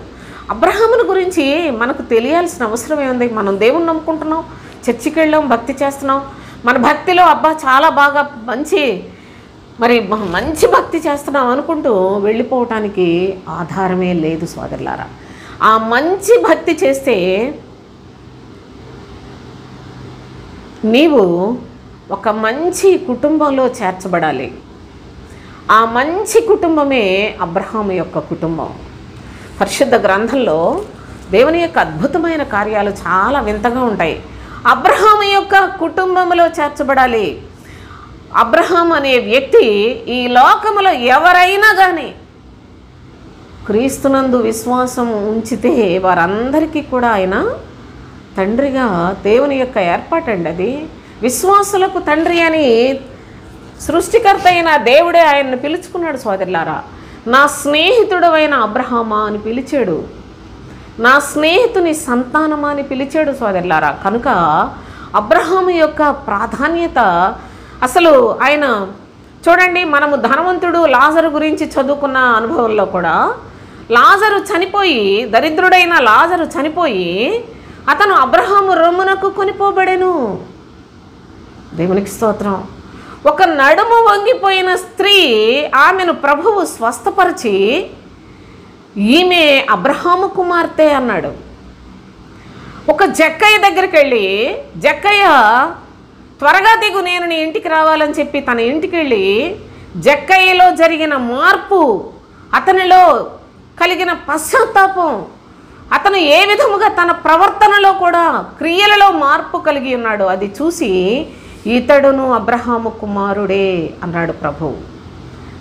అబ్రహాముని గురించి మనకు తెలియాల్సిన అవసరం ఏముంది? మనం దేవుని నమ్ముకుంటున్నాం, చర్చికి వెళ్ళాం, భక్తి చేస్తున్నాం. మన భక్తిలో చాలా బాగా మంచి భక్తి చేస్తున్నాం అనుకుంటూ వెళ్ళిపోవటానికి ఆధారమే లేదు సోదరులారా. ఆ మంచి భక్తి చేస్తే నీవు ఒక మంచి కుటుంబంలో చేర్చబడాలి. ఆ మంచి కుటుంబమే అబ్రహాము యొక్క కుటుంబం. పరిశుద్ధ గ్రంథంలో దేవుని యొక్క అద్భుతమైన కార్యాలు చాలా వింతగా ఉంటాయి. అబ్రహాము యొక్క కుటుంబంలో చేర్చబడాలి. అబ్రహాం అనే వ్యక్తి ఈ లోకములో ఎవరైనా కానీ క్రీస్తునందు విశ్వాసం ఉంచితే వారందరికీ కూడా ఆయన తండ్రిగా, దేవుని యొక్క ఏర్పాటండి అది. విశ్వాసులకు తండ్రి అని సృష్టికర్త అయిన దేవుడే ఆయన్ని పిలుచుకున్నాడు సోదరులారా. నా స్నేహితుడు అయిన అబ్రహామా అని పిలిచాడు, నా స్నేహితుని సంతానమా అని పిలిచాడు సోదరులారా. కనుక అబ్రహాము యొక్క ప్రాధాన్యత అసలు ఆయన చూడండి, మనము ధనవంతుడు లాజరు గురించి చదువుకున్న అనుభవంలో కూడా లాజరు చనిపోయి, దరిద్రుడైన లాజరు చనిపోయి అతను అబ్రహాము రొమ్మునకు కొనిపోబడెను. దేవునికి స్తోత్రం. ఒక నడుము వంగిపోయిన స్త్రీ ఆమెను ప్రభువు స్వస్థపరిచి ఈమె అబ్రహాము కుమార్తె అన్నాడు. ఒక జక్కయ్య దగ్గరికి వెళ్ళి, జక్కయ్య త్వరగా దిగు, నేను నీ ఇంటికి రావాలని చెప్పి తన ఇంటికి వెళ్ళి జక్కయ్యలో జరిగిన మార్పు, అతనిలో కలిగిన పశ్చాత్తాపం, అతను ఏ విధముగా తన ప్రవర్తనలో కూడా క్రియలలో మార్పు కలిగి ఉన్నాడు, అది చూసి ఇతడును అబ్రహాము కుమారుడే అన్నాడు ప్రభువు.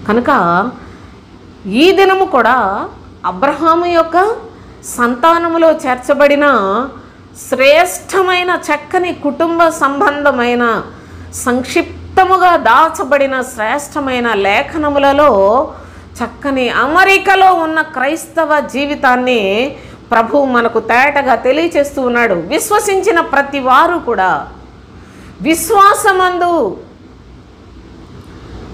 కనుక ఈ దినము కూడా అబ్రహాము యొక్క సంతానములో చేర్చబడిన శ్రేష్టమైన చక్కని కుటుంబ సంబంధమైన సంక్షిప్తముగా దాచబడిన శ్రేష్టమైన లేఖనములలో చక్కని అమరికలో ఉన్న క్రైస్తవ జీవితాన్ని ప్రభువు మనకు తేటగా తెలియచేస్తూ ఉన్నాడు. విశ్వసించిన ప్రతి వారు కూడా, విశ్వాసమందు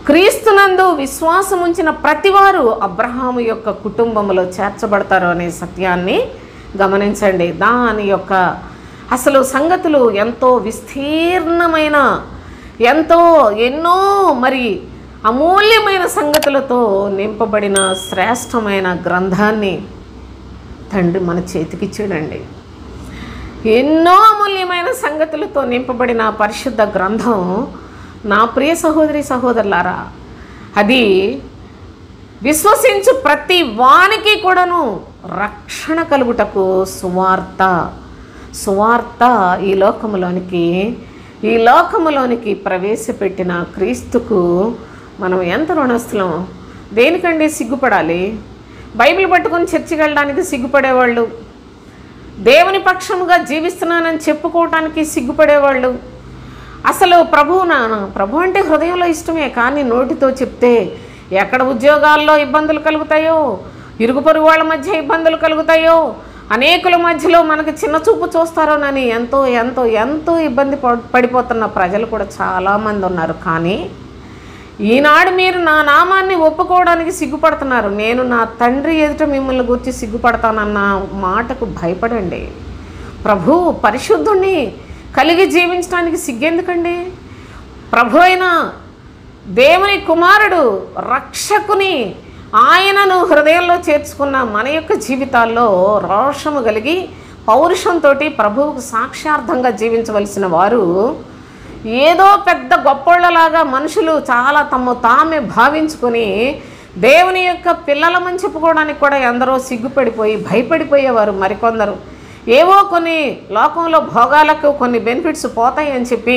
క్రీస్తునందు విశ్వాసం ఉంచిన ప్రతివారు అబ్రహాము యొక్క కుటుంబంలో చేర్చబడతారు అనే సత్యాన్ని గమనించండి. దాని యొక్క అసలు సంగతులు ఎంతో విస్తీర్ణమైన, ఎన్నో మరి అమూల్యమైన సంగతులతో నింపబడిన శ్రేష్టమైన గ్రంథాన్ని తండ్రి మన చేతికిచ్చాడండి. ఎన్నో అమూల్యమైన సంగతులతో నింపబడిన పరిశుద్ధ గ్రంథం నా ప్రియ సహోదరి సహోదరులారా, అది విశ్వసించు ప్రతి వానికి కూడాను రక్షణ కలుగుటకు సువార్త ఈ లోకములోనికి ప్రవేశపెట్టిన క్రీస్తుకు మనం ఎంత రుణస్థలం. దేనికండి సిగ్గుపడాలి? బైబిల్ పట్టుకొని చర్చికి వెళ్ళడానికి సిగ్గుపడేవాళ్ళు, దేవుని పక్షముగా జీవిస్తున్నానని చెప్పుకోవటానికి సిగ్గుపడేవాళ్ళు. అసలు ప్రభు అంటే హృదయంలో ఇష్టమే, కానీ నోటితో చెప్తే ఎక్కడ ఉద్యోగాల్లో ఇబ్బందులు కలుగుతాయో, ఇరుగు పొరుగు వాళ్ళ మధ్య ఇబ్బందులు కలుగుతాయో, అనేకుల మధ్యలో మనకు చిన్న చూపు చూస్తారోనని ఎంతో ఎంతో ఎంతో ఇబ్బంది పడిపోతున్న ప్రజలు కూడా చాలామంది ఉన్నారు. కానీ ఈనాడు మీరు నా నామాన్ని ఒప్పుకోవడానికి సిగ్గుపడుతున్నారు. నేను నా తండ్రి ఎదుట మిమ్మల్ని గురించి సిగ్గుపడతానన్న మాటకు భయపడండి. ప్రభు పరిశుద్ధుణ్ణి కలిగి జీవించడానికి సిగ్గెందుకండి? ప్రభు అయిన దేవుని కుమారుడు రక్షకుని ఆయనను హృదయంలో చేర్చుకున్న మన యొక్క జీవితాల్లో రోషము కలిగి పౌరుషంతో ప్రభువుకు సాక్షార్థంగా జీవించవలసిన వారు ఏదో పెద్ద గొప్పోళ్ళలాగా మనుషులు చాలా తామే భావించుకొని దేవుని యొక్క పిల్లలమని చెప్పుకోవడానికి కూడా ఎందరో సిగ్గుపడిపోయి భయపడిపోయేవారు. మరికొందరు ఏవో కొన్ని లోకంలో భోగాలకు కొన్ని బెనిఫిట్స్ పోతాయని చెప్పి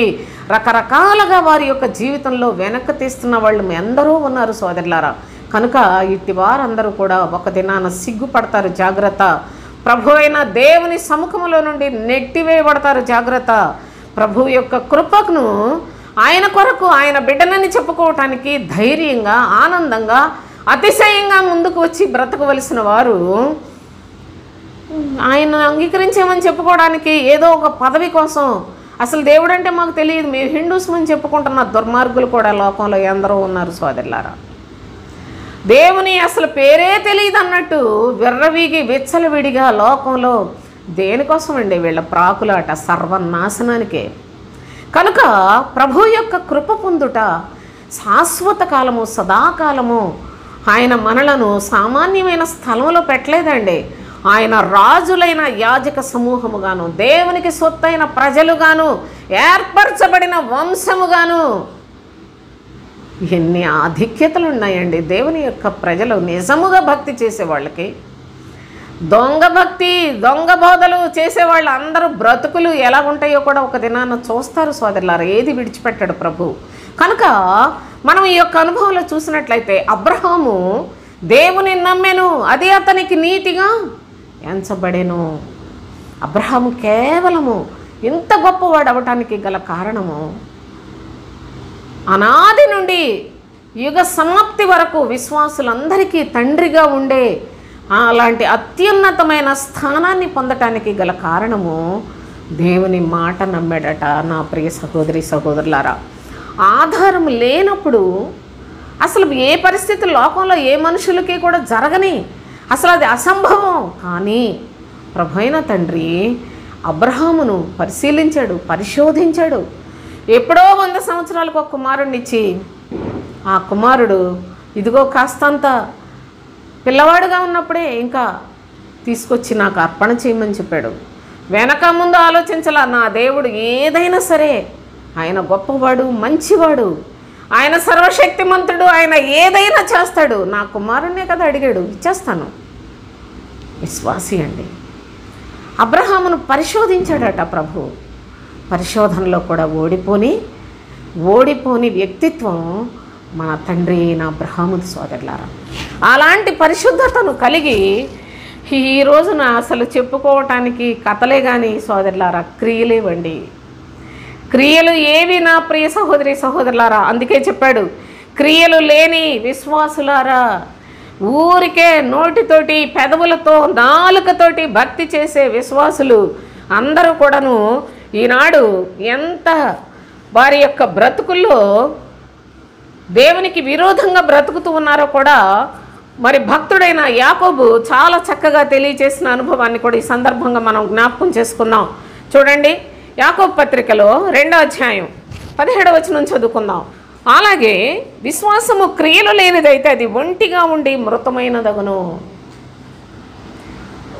రకరకాలుగా వారి యొక్క జీవితంలో వెనక్కి తీస్తున్న వాళ్ళు ఎందరో ఉన్నారు సోదరులారా. కనుక ఇట్టి వారందరూ కూడా ఒక దినాన సిగ్గుపడతారు, జాగ్రత్త. ప్రభు అయిన దేవుని సముఖంలో నుండి నెట్టివేయబడతారు, జాగ్రత్త. ప్రభు యొక్క కృపను ఆయన కొరకు ఆయన బిడ్డనని చెప్పుకోవటానికి ధైర్యంగా, ఆనందంగా, అతిశయంగా ముందుకు వచ్చి బ్రతకవలసిన వారు ఆయన అంగీకరించామని చెప్పుకోవడానికి ఏదో ఒక పదవి కోసం, అసలు దేవుడు అంటే మాకు తెలియదు, మేము హిందూస్ అని చెప్పుకుంటున్న దుర్మార్గులు కూడా లోకంలో ఎందరో ఉన్నారు సోదరులారా. దేవుని అసలు పేరే తెలియదు అన్నట్టు విర్రవీగి విచ్చలవిడిగా లోకంలో దేనికోసం అండి వీళ్ళ ప్రాకులాట? సర్వనాశనానికే. కనుక ప్రభు యొక్క కృప పొందుట శాశ్వత కాలము, సదాకాలము. ఆయన మనలను సామాన్యమైన స్థలంలో పెట్టలేదండి. ఆయన రాజులైన యాజక సమూహముగాను, దేవునికి సొత్తైన ప్రజలుగాను, ఏర్పరచబడిన వంశముగాను. ఎన్ని ఆధిక్యతలు ఉన్నాయండి దేవుని యొక్క ప్రజలు. నిజముగా భక్తి చేసే వాళ్ళకి, దొంగ భక్తి, దొంగ బోధలు చేసేవాళ్ళు అందరూ బ్రతుకులు ఎలా ఉంటాయో కూడా ఒక దినాన చూస్తారు సోదరులారా. ఏది విడిచిపెట్టాడు ప్రభు. కనుక మనం ఈ యొక్క అనుభవంలో చూసినట్లయితే అబ్రహాము దేవుని నమ్మెను, అది అతనికి నీతిగా ఎంచబడెను. అబ్రహాము కేవలము ఇంత గొప్పవాడు అవటానికి గల కారణము అనాది నుండి యుగ సమాప్తి వరకు విశ్వాసులందరికీ తండ్రిగా ఉండే అలాంటి అత్యున్నతమైన స్థానాన్ని పొందటానికి గల కారణము దేవుని మాట నమ్మాడట. నా ప్రియ సహోదరి సహోదరులారా, ఆధారం లేనప్పుడు అసలు ఏ పరిస్థితి లోకంలో ఏ మనుషులకి కూడా జరగని, అసలు అది అసంభవం. కానీ ప్రభువైన తండ్రి అబ్రహామును పరిశీలించాడు, పరిశోధించాడు. ఎప్పుడో 100 సంవత్సరాలకు ఒక కుమారుడిని ఇచ్చి, ఆ కుమారుడు ఇదిగో కాస్తంత పిల్లవాడుగా ఉన్నప్పుడే ఇంకా తీసుకొచ్చి నాకు అర్పణ చేయమని చెప్పాడు. వెనక ముందు ఆలోచించాల. నా దేవుడు ఏదైనా సరే ఆయన గొప్పవాడు, మంచివాడు, ఆయన సర్వశక్తిమంతుడు, ఆయన ఏదైనా చేస్తాడు. నా కుమారుణ్ణే కదా అడిగాడు, ఇచ్చేస్తాను. విశ్వాసి అండి. అబ్రహామును పరిశోధించాడట ప్రభు. పరిశోధనలో కూడా ఓడిపోని వ్యక్తిత్వం మన తండ్రి అయిన అబ్రహాముది సోదరులారా. అలాంటి పరిశుద్ధతను కలిగి ఈ రోజున అసలు చెప్పుకోవటానికి కథలే కానీ సోదరులారా, క్రియలేవండి. క్రియలు ఏవి నా ప్రియ సహోదరి సహోదరులారా? అందుకే చెప్పాడు, క్రియలు లేని విశ్వాసులారా ఊరికే నోటితోటి పెదవులతో నాలుకతోటి భక్తి చేసే విశ్వాసులు అందరూ కూడాను ఈనాడు ఎంత వారి యొక్క బ్రతుకుల్లో దేవునికి విరోధంగా బ్రతుకుతూ ఉన్నారో కూడా మరి భక్తుడైన యాకోబు చాలా చక్కగా తెలియజేసిన అనుభవాన్ని కూడా ఈ సందర్భంగా మనం జ్ఞాపకం చేసుకుందాం. చూడండి, యాకోబు పత్రికలో 2వ అధ్యాయం 17వ వచనం చదువుకుందాం. అలాగే విశ్వాసము క్రియలు లేనిదైతే అది ఒంటిగా ఉండి మృతమైనదగును.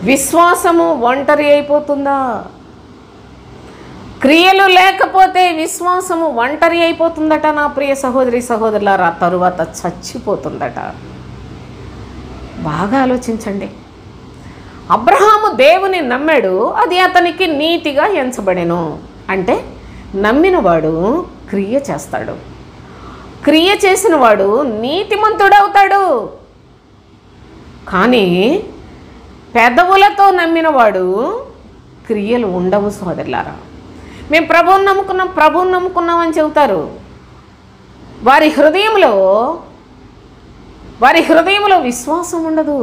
విశ్వాసము ఒంటరి అయిపోతుందా? క్రియలు లేకపోతే విశ్వాసము ఒంటరి అయిపోతుందట నా ప్రియ సహోదరి సహోదరులారా, తరువాత చచ్చిపోతుందట. బాగా ఆలోచించండి. అబ్రహాము దేవుని నమ్మాడు, అది అతనికి నీతిగా ఎంచబడెను. అంటే నమ్మినవాడు క్రియ చేస్తాడు, క్రియ చేసిన వాడు నీతిమంతుడవుతాడు. కానీ పెదవులతో నమ్మినవాడు క్రియలు ఉండవు సోదరులారా. మేము ప్రభువుని నమ్ముకున్నాం అని చెబుతారు. వారి హృదయంలో విశ్వాసం ఉండదు.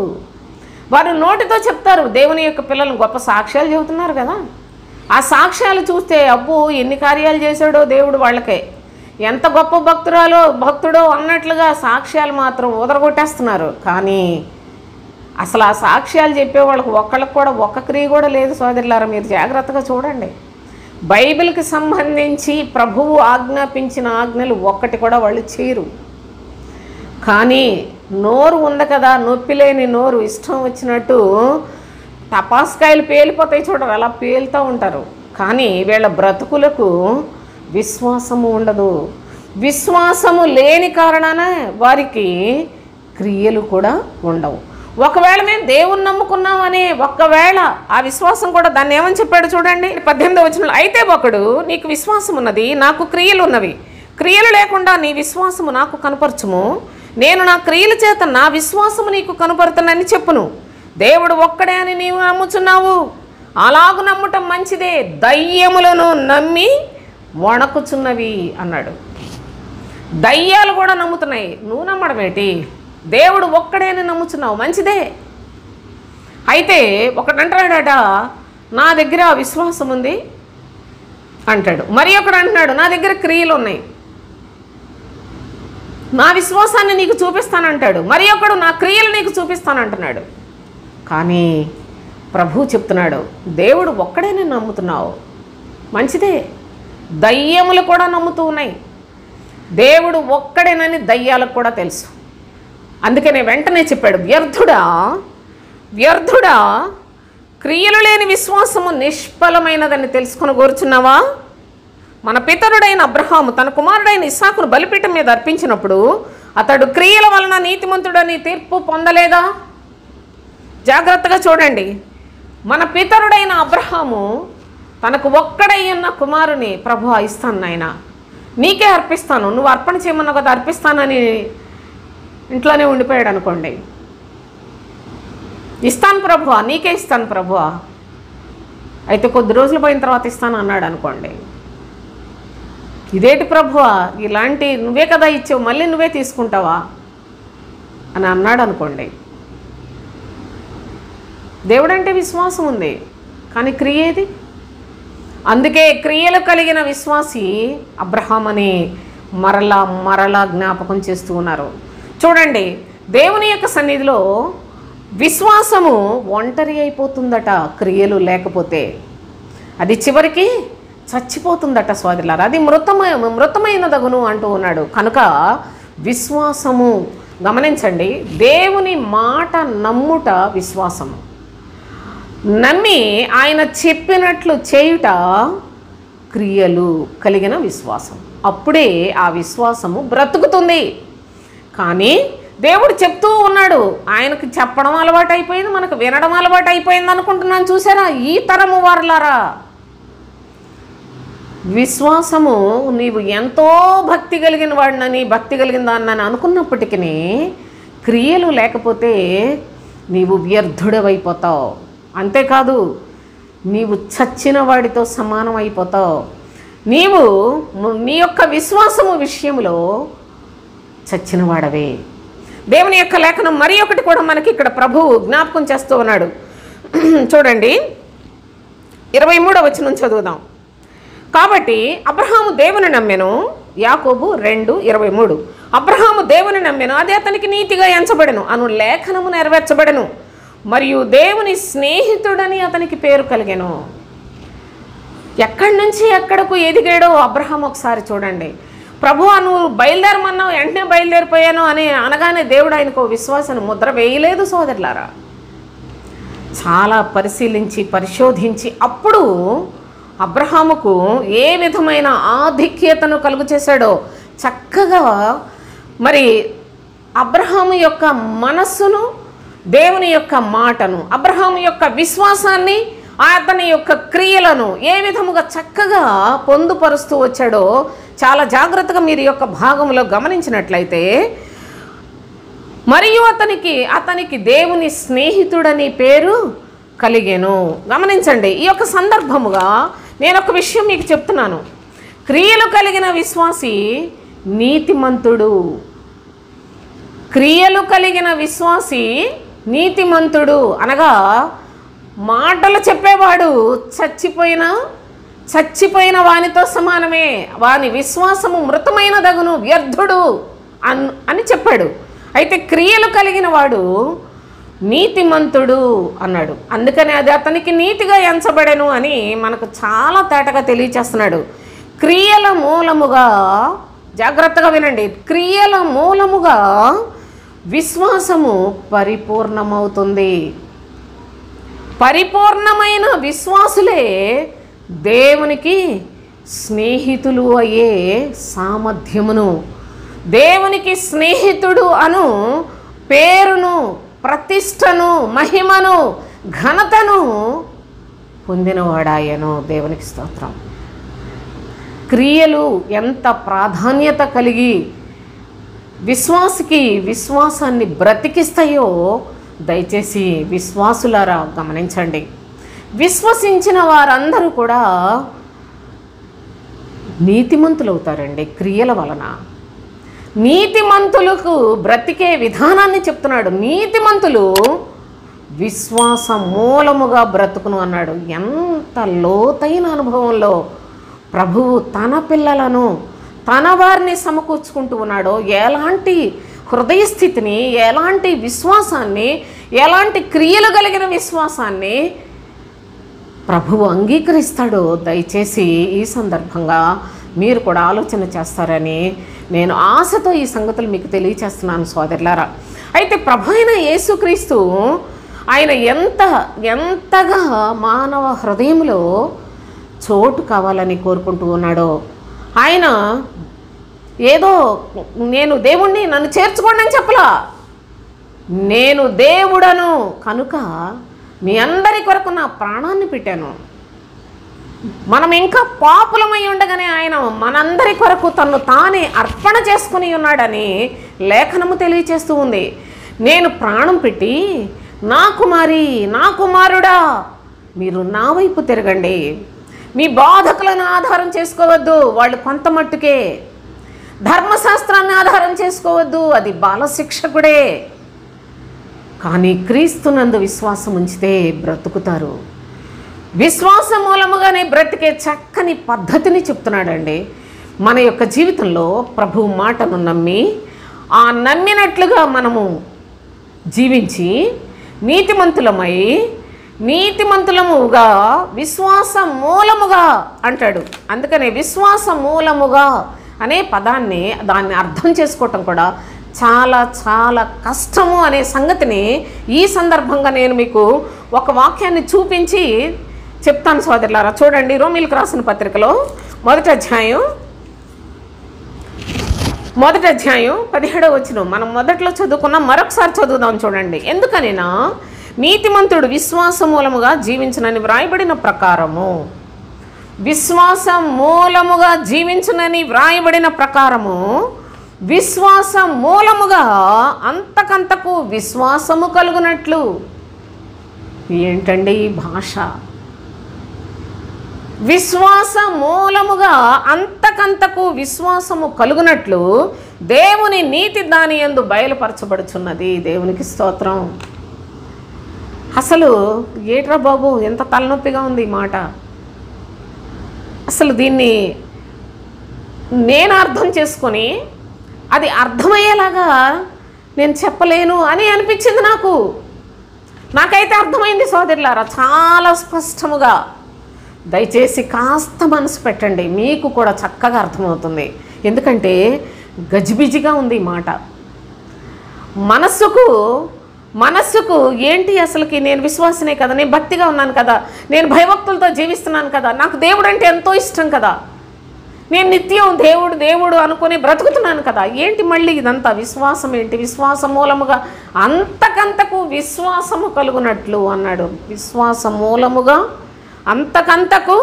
వారు నోటితో చెప్తారు, దేవుని యొక్క పిల్లలు గొప్ప సాక్ష్యాలు చెబుతున్నారు కదా, ఆ సాక్ష్యాలు చూస్తే అబ్బో ఎన్ని కార్యాలు చేశాడో దేవుడు వాళ్ళకే, ఎంత గొప్ప భక్తుడో అన్నట్లుగా సాక్ష్యాలు మాత్రం ఉదరగొట్టేస్తున్నారు. కానీ అసలు ఆ సాక్ష్యాలు చెప్పే వాళ్ళకి ఒక్కళ్ళకి కూడా ఒక్క క్రియ కూడా లేదు సోదరులారా. మీరు జాగ్రత్తగా చూడండి. బైబిల్కి సంబంధించి ప్రభువు ఆజ్ఞాపించిన ఆజ్ఞలు ఒక్కటి కూడా వాళ్ళు చేయరు. కానీ నోరు ఉంది కదా, నొప్పి లేని నోరు, ఇష్టం వచ్చినట్టు టపాస్కాయలు పేలిపోతాయి చూడరు, అలా పేలుతూ ఉంటారు. కానీ వీళ్ళ బ్రతుకులకు విశ్వాసము ఉండదు. విశ్వాసము లేని కారణాన వారికి క్రియలు కూడా ఉండవు. ఒకవేళ మేము దేవుని నమ్ముకున్నామని ఒకవేళ ఆ విశ్వాసం కూడా దాన్ని ఏమని చెప్పాడు చూడండి, 18వ వచనంలో, అయితే ఒకడు నీకు విశ్వాసం ఉన్నది, నాకు క్రియలు ఉన్నవి, క్రియలు లేకుండా నీ విశ్వాసము నాకు కనపరచుము, నేను నా క్రియల చేత నా విశ్వాసము నీకు కనపరుతానని చెప్పును. దేవుడు ఒక్కడే అని నీవు నమ్ముచున్నావు, అలాగు నమ్మటం మంచిదే, దయ్యములను నమ్మి వణకుచున్నవి అన్నాడు. దయ్యాలు కూడా నమ్ముతున్నాయి, నువ్వు నమ్మడం ఏంటి? దేవుడు ఒక్కడే అని నమ్ముచున్నావు, మంచిదే. అయితే ఒకడంటాడట, నా దగ్గర విశ్వాసం ఉంది అంటాడు. మరి ఒకడు అంటున్నాడు, నా దగ్గర క్రియలు ఉన్నాయి, నా విశ్వాసాన్ని నీకు చూపిస్తానంటాడు. మరి ఒకడు నా క్రియలు నీకు చూపిస్తానంటున్నాడు. కానీ ప్రభువు చెప్తున్నాడు, దేవుడు ఒక్కడేనే నమ్ముతున్నావు, మంచిదే. దయ్యములు కూడా నమ్ముతూ ఉన్నాయి. దేవుడు ఒక్కడేనని దయ్యాలకు కూడా తెలుసు. అందుకనే వెంటనే చెప్పాడు, వ్యర్థుడా క్రియలు లేని విశ్వాసము నిష్ఫలమైనదని తెలుసుకొని కోరుచున్నావా? మన పితరుడైన అబ్రహాము తన కుమారుడైన ఇస్సాకును బలిపీఠం మీద అర్పించినప్పుడు అతడు క్రియల వలన నీతిమంతుడని తీర్పు పొందలేదా? జాగ్రత్తగా చూడండి. మన పితరుడైన అబ్రహాము తనకు ఒక్కడయ్యన్న కుమారుని, ప్రభువా ఇస్తాను నాయన, నీకే అర్పిస్తాను, నువ్వు అర్పణ చేయమన్నావు కదా, అర్పిస్తానని ఇంట్లోనే ఉండిపోయాడు అనుకోండి. ఇస్తాను ప్రభువా, నీకే ఇస్తాను ప్రభువా, అయితే కొద్ది రోజులు పోయిన తర్వాత ఇస్తాను అన్నాడు అనుకోండి. ఇదేంటి ప్రభువా, ఇలాంటి నువ్వే కదా ఇచ్చావు, మళ్ళీ నువ్వే తీసుకుంటావా అని అన్నాడు అనుకోండి. దేవుడంటే విశ్వాసం ఉంది, కానీ క్రియ ఏది? అందుకే క్రియలు కలిగిన విశ్వాసి అబ్రహాం అని మరలా జ్ఞాపకం చేస్తూ ఉన్నారు. చూడండి, దేవుని యొక్క సన్నిధిలో విశ్వాసము ఒంటరి అయిపోతుందట క్రియలు లేకపోతే. అది చివరికి చచ్చిపోతుందట సోదరులారా, అది మృతమైనదగును అంటూ ఉన్నాడు. కనుక విశ్వాసము, గమనించండి, దేవుని మాట నమ్ముట విశ్వాసము, నమ్మి ఆయన చెప్పినట్లు చేయుట క్రియలు కలిగిన విశ్వాసం. అప్పుడే ఆ విశ్వాసము బ్రతుకుతుంది. కానీ దేవుడు చెప్తూ ఉన్నాడు, ఆయనకు చెప్పడం అలవాటు అయిపోయింది, మనకు వినడం అలవాటు అయిపోయింది అనుకుంటున్నాను. చూసారా, ఈ తరము వారలారా, విశ్వాసము నీవు ఎంతో భక్తి కలిగిన వాడినని, భక్తి కలిగిన దాన్నని అనుకున్నప్పటికీ క్రియలు లేకపోతే నీవు వ్యర్థుడవైపోతావు. అంతేకాదు, నీవు చచ్చిన వాడితో సమానం అయిపోతావు. నీవు నీ యొక్క విశ్వాసము విషయంలో చచ్చిన వాడవే. దేవుని యొక్క లేఖనం మరి ఒకటి కూడా మనకి ఇక్కడ ప్రభువు జ్ఞాపకం చేస్తూ ఉన్నాడు. చూడండి 23వ వచనం చదువుదాం. కాబట్టి అబ్రహాము దేవుని నమ్మెను, యాకోబు 2:23. అబ్రహాము దేవుని నమ్మెను, అది అతనికి నీతిగా ఎంచబడెను అను లేఖనము నెరవేర్చబడెను, మరియు దేవుని స్నేహితుడని అతనికి పేరు కలిగెను. ఎక్కడి నుంచి ఎక్కడకు ఎదిగాడో అబ్రహాం ఒకసారి చూడండి. ప్రభువా నువ్వు బయలుదేరమన్నావు, వెంటనే బయలుదేరిపోయాను అని అనగానే దేవుడు ఆయనకు విశ్వాసాన్ని ముద్ర వేయలేదు సోదరులారా. చాలా పరిశీలించి పరిశోధించి అప్పుడు అబ్రహాముకు ఏ విధమైన ఆధిక్యతను కలుగు చేశాడో చక్కగా మరి అబ్రహాము యొక్క మనస్సును, దేవుని యొక్క మాటను, అబ్రహాము యొక్క విశ్వాసాన్ని, అతని యొక్క క్రియలను ఏ విధముగా చక్కగా పొందుపరుస్తూ వచ్చాడో చాలా జాగ్రత్తగా మీరు యొక్క భాగంలో గమనించినట్లయితే, మరియు అతనికి దేవుని స్నేహితుడని పేరు కలిగెను. గమనించండి, ఈ యొక్క సందర్భముగా నేను ఒక విషయం మీకు చెప్తున్నాను. క్రియలు కలిగిన విశ్వాసి నీతిమంతుడు. క్రియలు కలిగిన విశ్వాసి నీతిమంతుడు అనగా మాటలు చెప్పేవాడు చచ్చిపోయిన వానితో సమానమే, వాని విశ్వాసము మృతమైన దగును, వ్యర్థుడు అని చెప్పాడు. అయితే క్రియలు కలిగిన వాడు నీతిమంతుడు అన్నాడు. అందుకని అది అతనికి నీతిగా ఎంచబడెను అని మనకు చాలా తేటగా తెలియచేస్తున్నాడు. క్రియల మూలముగా, జాగ్రత్తగా వినండి, క్రియల మూలముగా విశ్వాసము పరిపూర్ణమవుతుంది. పరిపూర్ణమైన విశ్వాసులే దేవునికి స్నేహితులు అయ్యే సామర్థ్యమును, దేవునికి స్నేహితుడు అను పేరును, ప్రతిష్టను, మహిమను, ఘనతను పొందినవాడాయను. దేవునికి స్తోత్రం. క్రియలు ఎంత ప్రాధాన్యత కలిగి విశ్వాసాన్ని బ్రతికిస్తాయో దయచేసి విశ్వాసులారా గమనించండి. విశ్వసించిన వారందరూ కూడా నీతిమంతులు అవుతారండి క్రియల వలన. నీతిమంతులకు బ్రతికే విధానాన్ని చెప్తున్నాడు. నీతిమంతులు విశ్వాస మూలముగా బ్రతుకును అన్నాడు. ఎంత లోతైన అనుభవంలో ప్రభువు తన పిల్లలను, తన వారిని సమకూర్చుకుంటూ ఉన్నాడో, ఎలాంటి హృదయ స్థితిని, ఎలాంటి విశ్వాసాన్ని, ఎలాంటి క్రియలు కలిగిన విశ్వాసాన్ని ప్రభువు అంగీకరిస్తాడో దయచేసి ఈ సందర్భంగా మీరు కూడా ఆలోచన చేస్తారని నేను ఆశతో ఈ సంగతులు మీకు తెలియచేస్తున్నాను సోదరులారా. అయితే ప్రభు అయిన యేసుక్రీస్తు ఆయన ఎంతగా మానవ హృదయంలో చోటు కావాలని కోరుకుంటూ ఉన్నాడో, ఆయన ఏదో నేను దేవుణ్ణి, నన్ను చేర్చుకోండి అని చెప్పలా. నేను దేవుడను కనుక మీ అందరి కొరకు నా ప్రాణాన్ని పెట్టాను. మనం ఇంకా పాపులమై ఉండగానే ఆయన మనందరి కొరకు తన్ను తానే అర్పణ చేసుకుని ఉన్నాడని లేఖనము తెలియచేస్తూ ఉంది. నేను ప్రాణం పెట్టి నా కుమారి, నా కుమారుడా మీరు నా వైపు తిరగండి. మీ బాధకులను ఆధారం చేసుకోవద్దు, వాళ్ళు కొంత మట్టుకే. ధర్మశాస్త్రాన్ని ఆధారం చేసుకోవద్దు, అది బాలశిక్షకుడే. కానీ క్రీస్తునందు విశ్వాసం ఉంచితే బ్రతుకుతారు. విశ్వాసం మూలముగానే బ్రతికే చక్కని పద్ధతిని చెప్తున్నాడండి. మన యొక్క జీవితంలో ప్రభువు మాటను నమ్మి, ఆ నమ్మినట్లుగా మనము జీవించి నీతిమంతులముగా విశ్వాసం మూలముగా అంటాడు. అందుకనే విశ్వాసం మూలముగా అనే దాన్ని అర్థం చేసుకోవటం కూడా చాలా చాలా కష్టము అనే సంగతిని ఈ సందర్భంగా నేను మీకు ఒక వాక్యాన్ని చూపించి చెప్తాను సోదరులారా. చూడండి, రోమీయులకు రాసిన పత్రికలో మొదటి అధ్యాయం 17వ వచనం మనం మొదట్లో చదువుకున్నాం, మరొకసారి చదువుదాం. చూడండి, ఎందుకనినా నీతిమంతుడు విశ్వాసం మూలముగా జీవించునని వ్రాయబడిన ప్రకారము, విశ్వాసం మూలముగా జీవించునని వ్రాయబడిన ప్రకారము, విశ్వాసం మూలముగా అంతకంతకు విశ్వాసము కలుగునట్లు. ఏంటండి ఈ భాష? విశ్వాస మూలముగా అంతకంతకు విశ్వాసము కలుగునట్లు దేవుని నీతి దాని యందు బయలుపరచబడుచున్నది. దేవునికి స్తోత్రం. అసలు ఏట్రా బాబు, ఎంత తలనొప్పిగా ఉంది ఈ మాట. అసలు దీన్ని నేను అర్థం చేసుకొని అది అర్థమయ్యేలాగా నేను చెప్పలేను అని అనిపించింది నాకైతే అర్థమైంది సోదరులారా, చాలా స్పష్టముగా. దయచేసి కాస్త మనసు పెట్టండి, మీకు కూడా చక్కగా అర్థమవుతుంది. ఎందుకంటే గజిబిజిగా ఉంది ఈ మాట. మనస్సుకు ఏంటి అసలుకి, నేను విశ్వాసనే కదా, నేను భక్తిగా ఉన్నాను కదా, నేను భయభక్తులతో జీవిస్తున్నాను కదా, నాకు దేవుడు అంటే ఎంతో ఇష్టం కదా, నేను నిత్యం దేవుడు అనుకుని బ్రతుకుతున్నాను కదా, ఏంటి మళ్ళీ ఇదంతా విశ్వాసం ఏంటి, విశ్వాస మూలముగా అంతకంతకు విశ్వాసము కలుగునట్లు అన్నాడు. విశ్వాస మూలముగా అంతకంతకు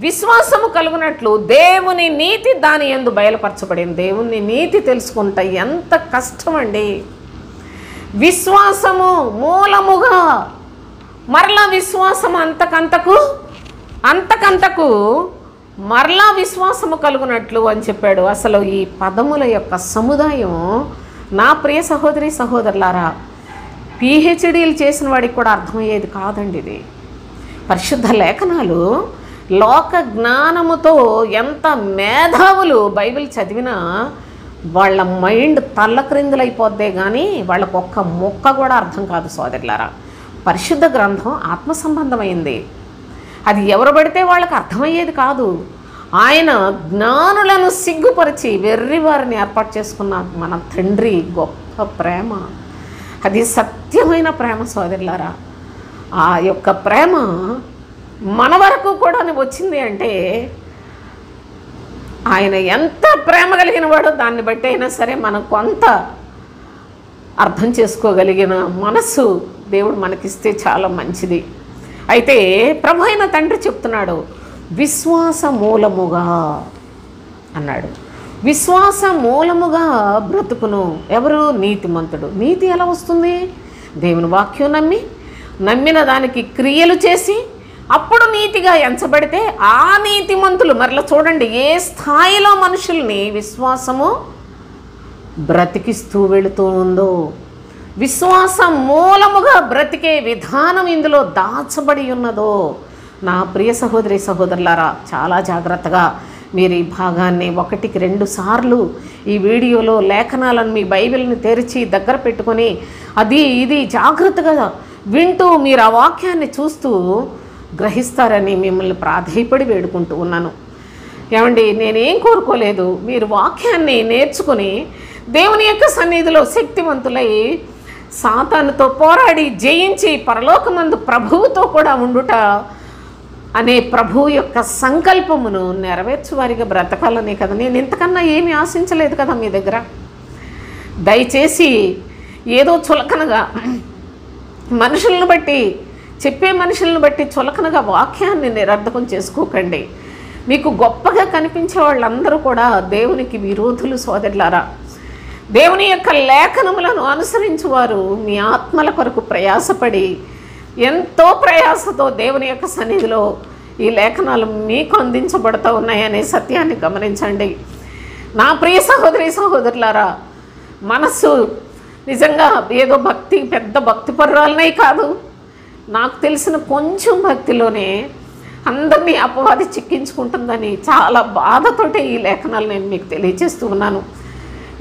విశ్వాసము కలుగునట్లు దేవుని నీతి దాని యందు బయలుపరచబడింది. దేవుని నీతి తెలుసుకుంటా ఎంత కష్టమండి. విశ్వాసము మూలముగా మరలా విశ్వాసము అంతకంతకు మరలా విశ్వాసము కలుగునట్లు అని చెప్పాడు. అసలు ఈ పదముల యొక్క సముదాయం నా ప్రియ సహోదరి సహోదరులారా, పిహెచ్డీలు చేసిన వాడికి కూడా అర్థమయ్యేది కాదండి ఇది. పరిశుద్ధ లేఖనాలు లోక జ్ఞానముతో ఎంత మేధావులు బైబిల్ చదివినా వాళ్ళ మైండ్ తల్లక్రిందులైపోద్దే కానీ వాళ్ళకు ఒక్క ముక్క కూడా అర్థం కాదు సోదరులారా. పరిశుద్ధ గ్రంథం ఆత్మ సంబంధమైంది, అది ఎవరు పడితే వాళ్ళకి అర్థమయ్యేది కాదు. ఆయన జ్ఞానులను సిగ్గుపరిచి వెర్రి వారిని ఏర్పాటు చేసుకున్న మన తండ్రి గొప్ప ప్రేమ, అది సత్యమైన ప్రేమ సోదరులారా. ఆ యొక్క ప్రేమ మన వరకు కూడా వచ్చింది అంటే ఆయన ఎంత ప్రేమ కలిగిన వాడో దాన్ని బట్టి అయినా సరే మనం కొంత అర్థం చేసుకోగలిగిన మనస్సు దేవుడు మనకిస్తే చాలా మంచిది. అయితే ప్రభు అయిన తండ్రి చెప్తున్నాడు, విశ్వాస మూలముగా అన్నాడు. విశ్వాస మూలముగా బ్రతుకును ఎవరు? నీతిమంతుడు. నీతి ఎలా వస్తుంది? దేవుని వాక్యం నమ్మిన దానికి క్రియలు చేసి అప్పుడు నీతిగా ఎంచబడితే ఆ నీతిమంతులు. మరలా చూడండి ఏ స్థాయిలో మనుషుల్ని విశ్వాసము బ్రతికిస్తూ వెళుతూ ఉందో. విశ్వాసం మూలముగా బ్రతికే విధానం ఇందులో దాచబడి ఉన్నదో. నా ప్రియ సహోదరి సహోదరులారా, చాలా జాగ్రత్తగా మీరు ఈ భాగాన్ని 1-2 సార్లు ఈ వీడియోలో లేఖనాలను మీ బైబిల్ని తెరిచి దగ్గర పెట్టుకొని అది ఇది జాగ్రత్తగా వింటూ మీరు ఆ వాక్యాన్ని చూస్తూ గ్రహిస్తారని మిమ్మల్ని ప్రాధేయపడి వేడుకుంటూ ఉన్నాను. ఏమండి, నేనేం కోరుకోలేదు, మీరు వాక్యాన్ని నేర్చుకుని దేవుని యొక్క సన్నిధిలో శక్తివంతులై సాతానుతో పోరాడి జయించి పరలోకమందు ప్రభువుతో కూడా ఉండుట అనే ప్రభువు యొక్క సంకల్పమును నెరవేర్చువారిగా బ్రతకాలనే కదా. నేను ఇంతకన్నా ఏమీ ఆశించలేదు కదా మీ దగ్గర. దయచేసి ఏదో చులకనగా మనుషులను బట్టి చెప్పే మనుషులను బట్టి చులకనగా వాక్యాన్ని నిరర్ధకం చేసుకోకండి. మీకు గొప్పగా కనిపించే వాళ్ళందరూ కూడా దేవునికి విరోధులు సోదరులారా. దేవుని యొక్క లేఖనములను అనుసరించువారు మీ ఆత్మల కొరకు ప్రయాసపడి ఎంతో ప్రయాసతో దేవుని యొక్క సన్నిధిలో ఈ లేఖనాలు మీకు అందించబడుతూ ఉన్నాయనే సత్యాన్ని గమనించండి. నా ప్రియ సహోదరి సహోదరులారా, మనస్సు నిజంగా ఏదో పెద్ద భక్తి పరురాలనే కాదు, నాకు తెలిసిన కొంచెం భక్తిలోనే అందరినీ అపవాది చిక్కించుకుంటుందని చాలా బాధతోటి ఈ లేఖనాలు నేను మీకు తెలియజేస్తూ ఉన్నాను.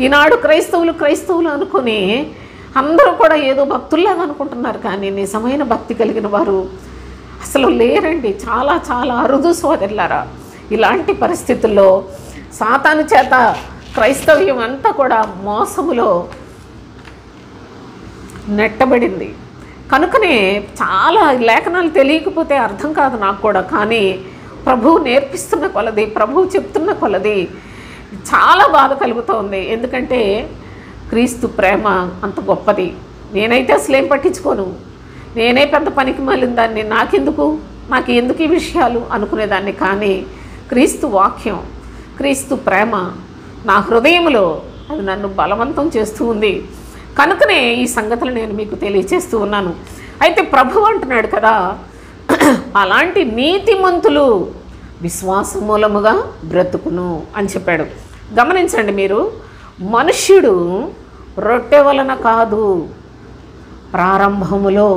ఈనాడు క్రైస్తవులు అనుకుని అందరూ కూడా ఏదో భక్తుల్లాగా అనుకుంటున్నారు, కానీ నిజమైన భక్తి కలిగిన వారు అసలు లేరండి. చాలా చాలా అరుదు సోదరులారా. ఇలాంటి పరిస్థితుల్లో సాతాను చేత క్రైస్తవ్యం అంతా కూడా మోసములో నెట్టబడింది. కనుకనే చాలా లేఖనాలు తెలియకపోతే అర్థం కాదు నాకు కూడా, కానీ ప్రభువు నేర్పిస్తున్న కొలది, ప్రభువు చెప్తున్న కొలది చాలా బాధ కలుగుతోంది. ఎందుకంటే క్రీస్తు ప్రేమ అంత గొప్పది. నేనైతే అసలేం పట్టించుకోను, నేనే పెద్ద పనికి మాలిన దాన్ని, నాకు ఎందుకు ఈ విషయాలు అనుకునేదాన్ని. కానీ క్రీస్తు వాక్యం, క్రీస్తు ప్రేమ నా హృదయంలో అది నన్ను బలవంతం చేస్తూ ఉంది. కనుకనే ఈ సంగతులు నేను మీకు తెలియచేస్తూ ఉన్నాను. అయితే ప్రభు అంటున్నాడు కదా, అలాంటి నీతిమంతులు విశ్వాస మూలముగా బ్రతుకును అని చెప్పాడు. గమనించండి మీరు, మనుష్యుడు రొట్టె వలన కాదు. ప్రారంభములో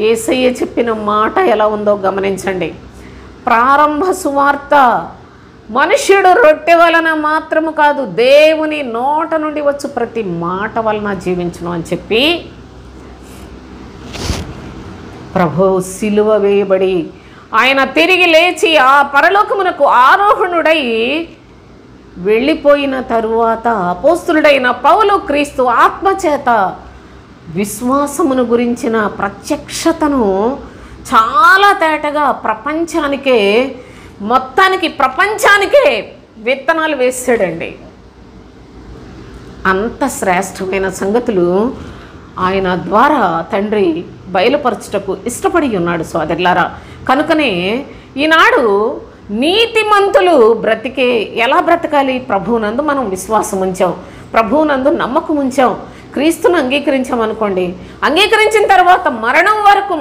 యేసయ్య చెప్పిన మాట ఎలా ఉందో గమనించండి. ప్రారంభ సువార్త మనుష్యుడు రొట్టె వలన మాత్రము కాదు, దేవుని నోట నుండి వచ్చు ప్రతి మాట వలన జీవించును అని చెప్పి ప్రభువు సిలువ వేయబడి ఆయన తిరిగి లేచి ఆ పరలోకమునకు ఆరోహణుడై వెళ్ళిపోయిన తరువాత అపోస్తులుడైన పౌలు క్రీస్తు ఆత్మచేత విశ్వాసమును గురించిన ప్రత్యక్షతను చాలా తేటగా ప్రపంచానికే విత్తనాలు వేసాడండి. అంత శ్రేష్టమైన సంగతులు ఆయన ద్వారా తండ్రి బయలుపరచుటకు ఇష్టపడి ఉన్నాడు సోదరులారా. కనుకనే ఈనాడు నీతిమంతులు ఎలా బ్రతకాలి? ప్రభువునందు మనం విశ్వాసం ఉంచాం, ప్రభువునందు నమ్మకం ఉంచాం, క్రీస్తును అంగీకరించామనుకోండి. అంగీకరించిన తర్వాత మరణం వరకు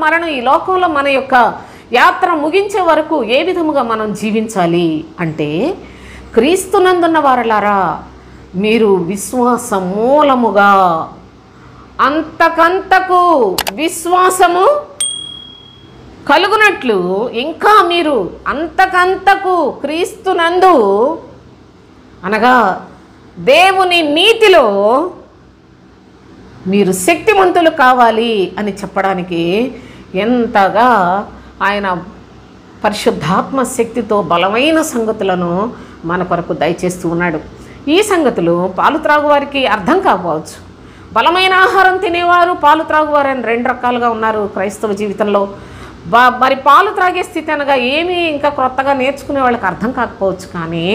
మరణం ఈ లోకంలో మన యొక్క యాత్ర ముగించే వరకు ఏ విధముగా మనం జీవించాలి అంటే, క్రీస్తునందున్న వారలారా మీరు విశ్వాస మూలముగా అంతకంతకు విశ్వాసము కలుగునట్లు ఇంకా మీరు అంతకంతకు క్రీస్తునందు అనగా దేవుని నీతిలో మీరు శక్తిమంతులు కావాలి అని చెప్పడానికి ఎంతగా ఆయన పరిశుద్ధాత్మ శక్తితో బలమైన సంగతులను మన కొరకు దయచేస్తూ ఉన్నాడు. ఈ సంగతులు పాలు త్రాగువారికి అర్థం కాకపోవచ్చు. బలమైన ఆహారం తినేవారు, పాలు త్రాగువారు అని రెండు రకాలుగా ఉన్నారు క్రైస్తవ జీవితంలో. మరి పాలు త్రాగే స్థితి అనగా ఏమీ ఇంకా క్రొత్తగా నేర్చుకునే వాళ్ళకి అర్థం కాకపోవచ్చు. కానీ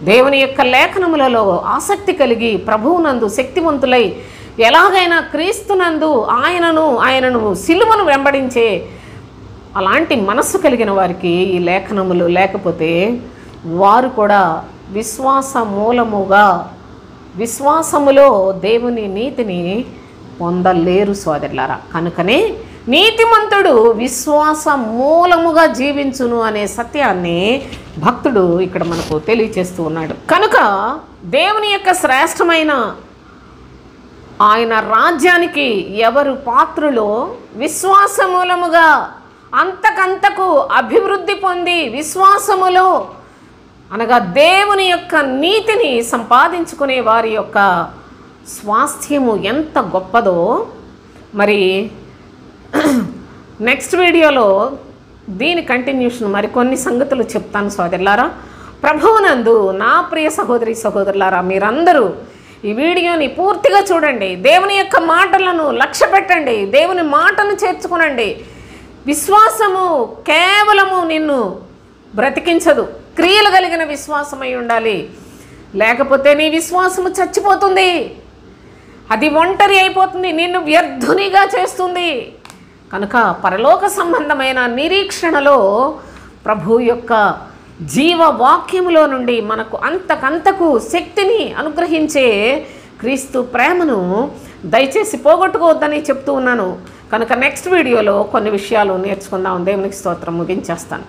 దేవుని యొక్క లేఖనములలో ఆసక్తి కలిగి ప్రభువునందు శక్తివంతులై ఎలాగైనా క్రీస్తునందు ఆయనను సిలువను వెంబడించే అలాంటి మనస్సు కలిగిన వారికి ఈ లేఖనములు లేకపోతే వారు కూడా విశ్వాసములో దేవుని నీతిని పొందలేరు సోదరులారా. కనుకనే నీతిమంతుడు విశ్వాస మూలముగా జీవించును అనే సత్యాన్ని భక్తుడు ఇక్కడ మనకు తెలియచేస్తూ ఉన్నాడు. కనుక దేవుని యొక్క శ్రేష్టమైన ఆయన రాజ్యానికి ఎవరు పాత్రులో విశ్వాస మూలముగా అంతకంతకు అభివృద్ధి పొంది విశ్వాసములో అనగా దేవుని యొక్క నీతిని సంపాదించుకునే వారి యొక్క స్వాస్థ్యము ఎంత గొప్పదో మరి నెక్స్ట్ వీడియోలో దీని కంటిన్యూషన్ మరికొన్ని సంగతులు చెప్తాను సోదరులారా. ప్రభువునందు నా ప్రియ సహోదరులారా, మీరందరూ ఈ వీడియోని పూర్తిగా చూడండి. దేవుని యొక్క మాటలను లక్ష్య పెట్టండి, దేవుని మాటను చేర్చుకునండి. విశ్వాసము కేవలము నిన్ను బ్రతికించదు, క్రియలు కలిగిన విశ్వాసమై ఉండాలి. లేకపోతే నీ విశ్వాసము చచ్చిపోతుంది, అది ఒంటరి అయిపోతుంది, నిన్ను వ్యర్థునిగా చేస్తుంది. కనుక పరలోక సంబంధమైన నిరీక్షణలో ప్రభు యొక్క జీవవాక్యములో నుండి మనకు అంతకంతకు శక్తిని అనుగ్రహించే క్రీస్తు ప్రేమను దయచేసి పోగొట్టుకోవద్దని చెప్తూ ఉన్నాను. కనుక నెక్స్ట్ వీడియోలో కొన్ని విషయాలు నేర్చుకుందాం. దేవునికి స్తోత్రం. ముగించేస్తాను.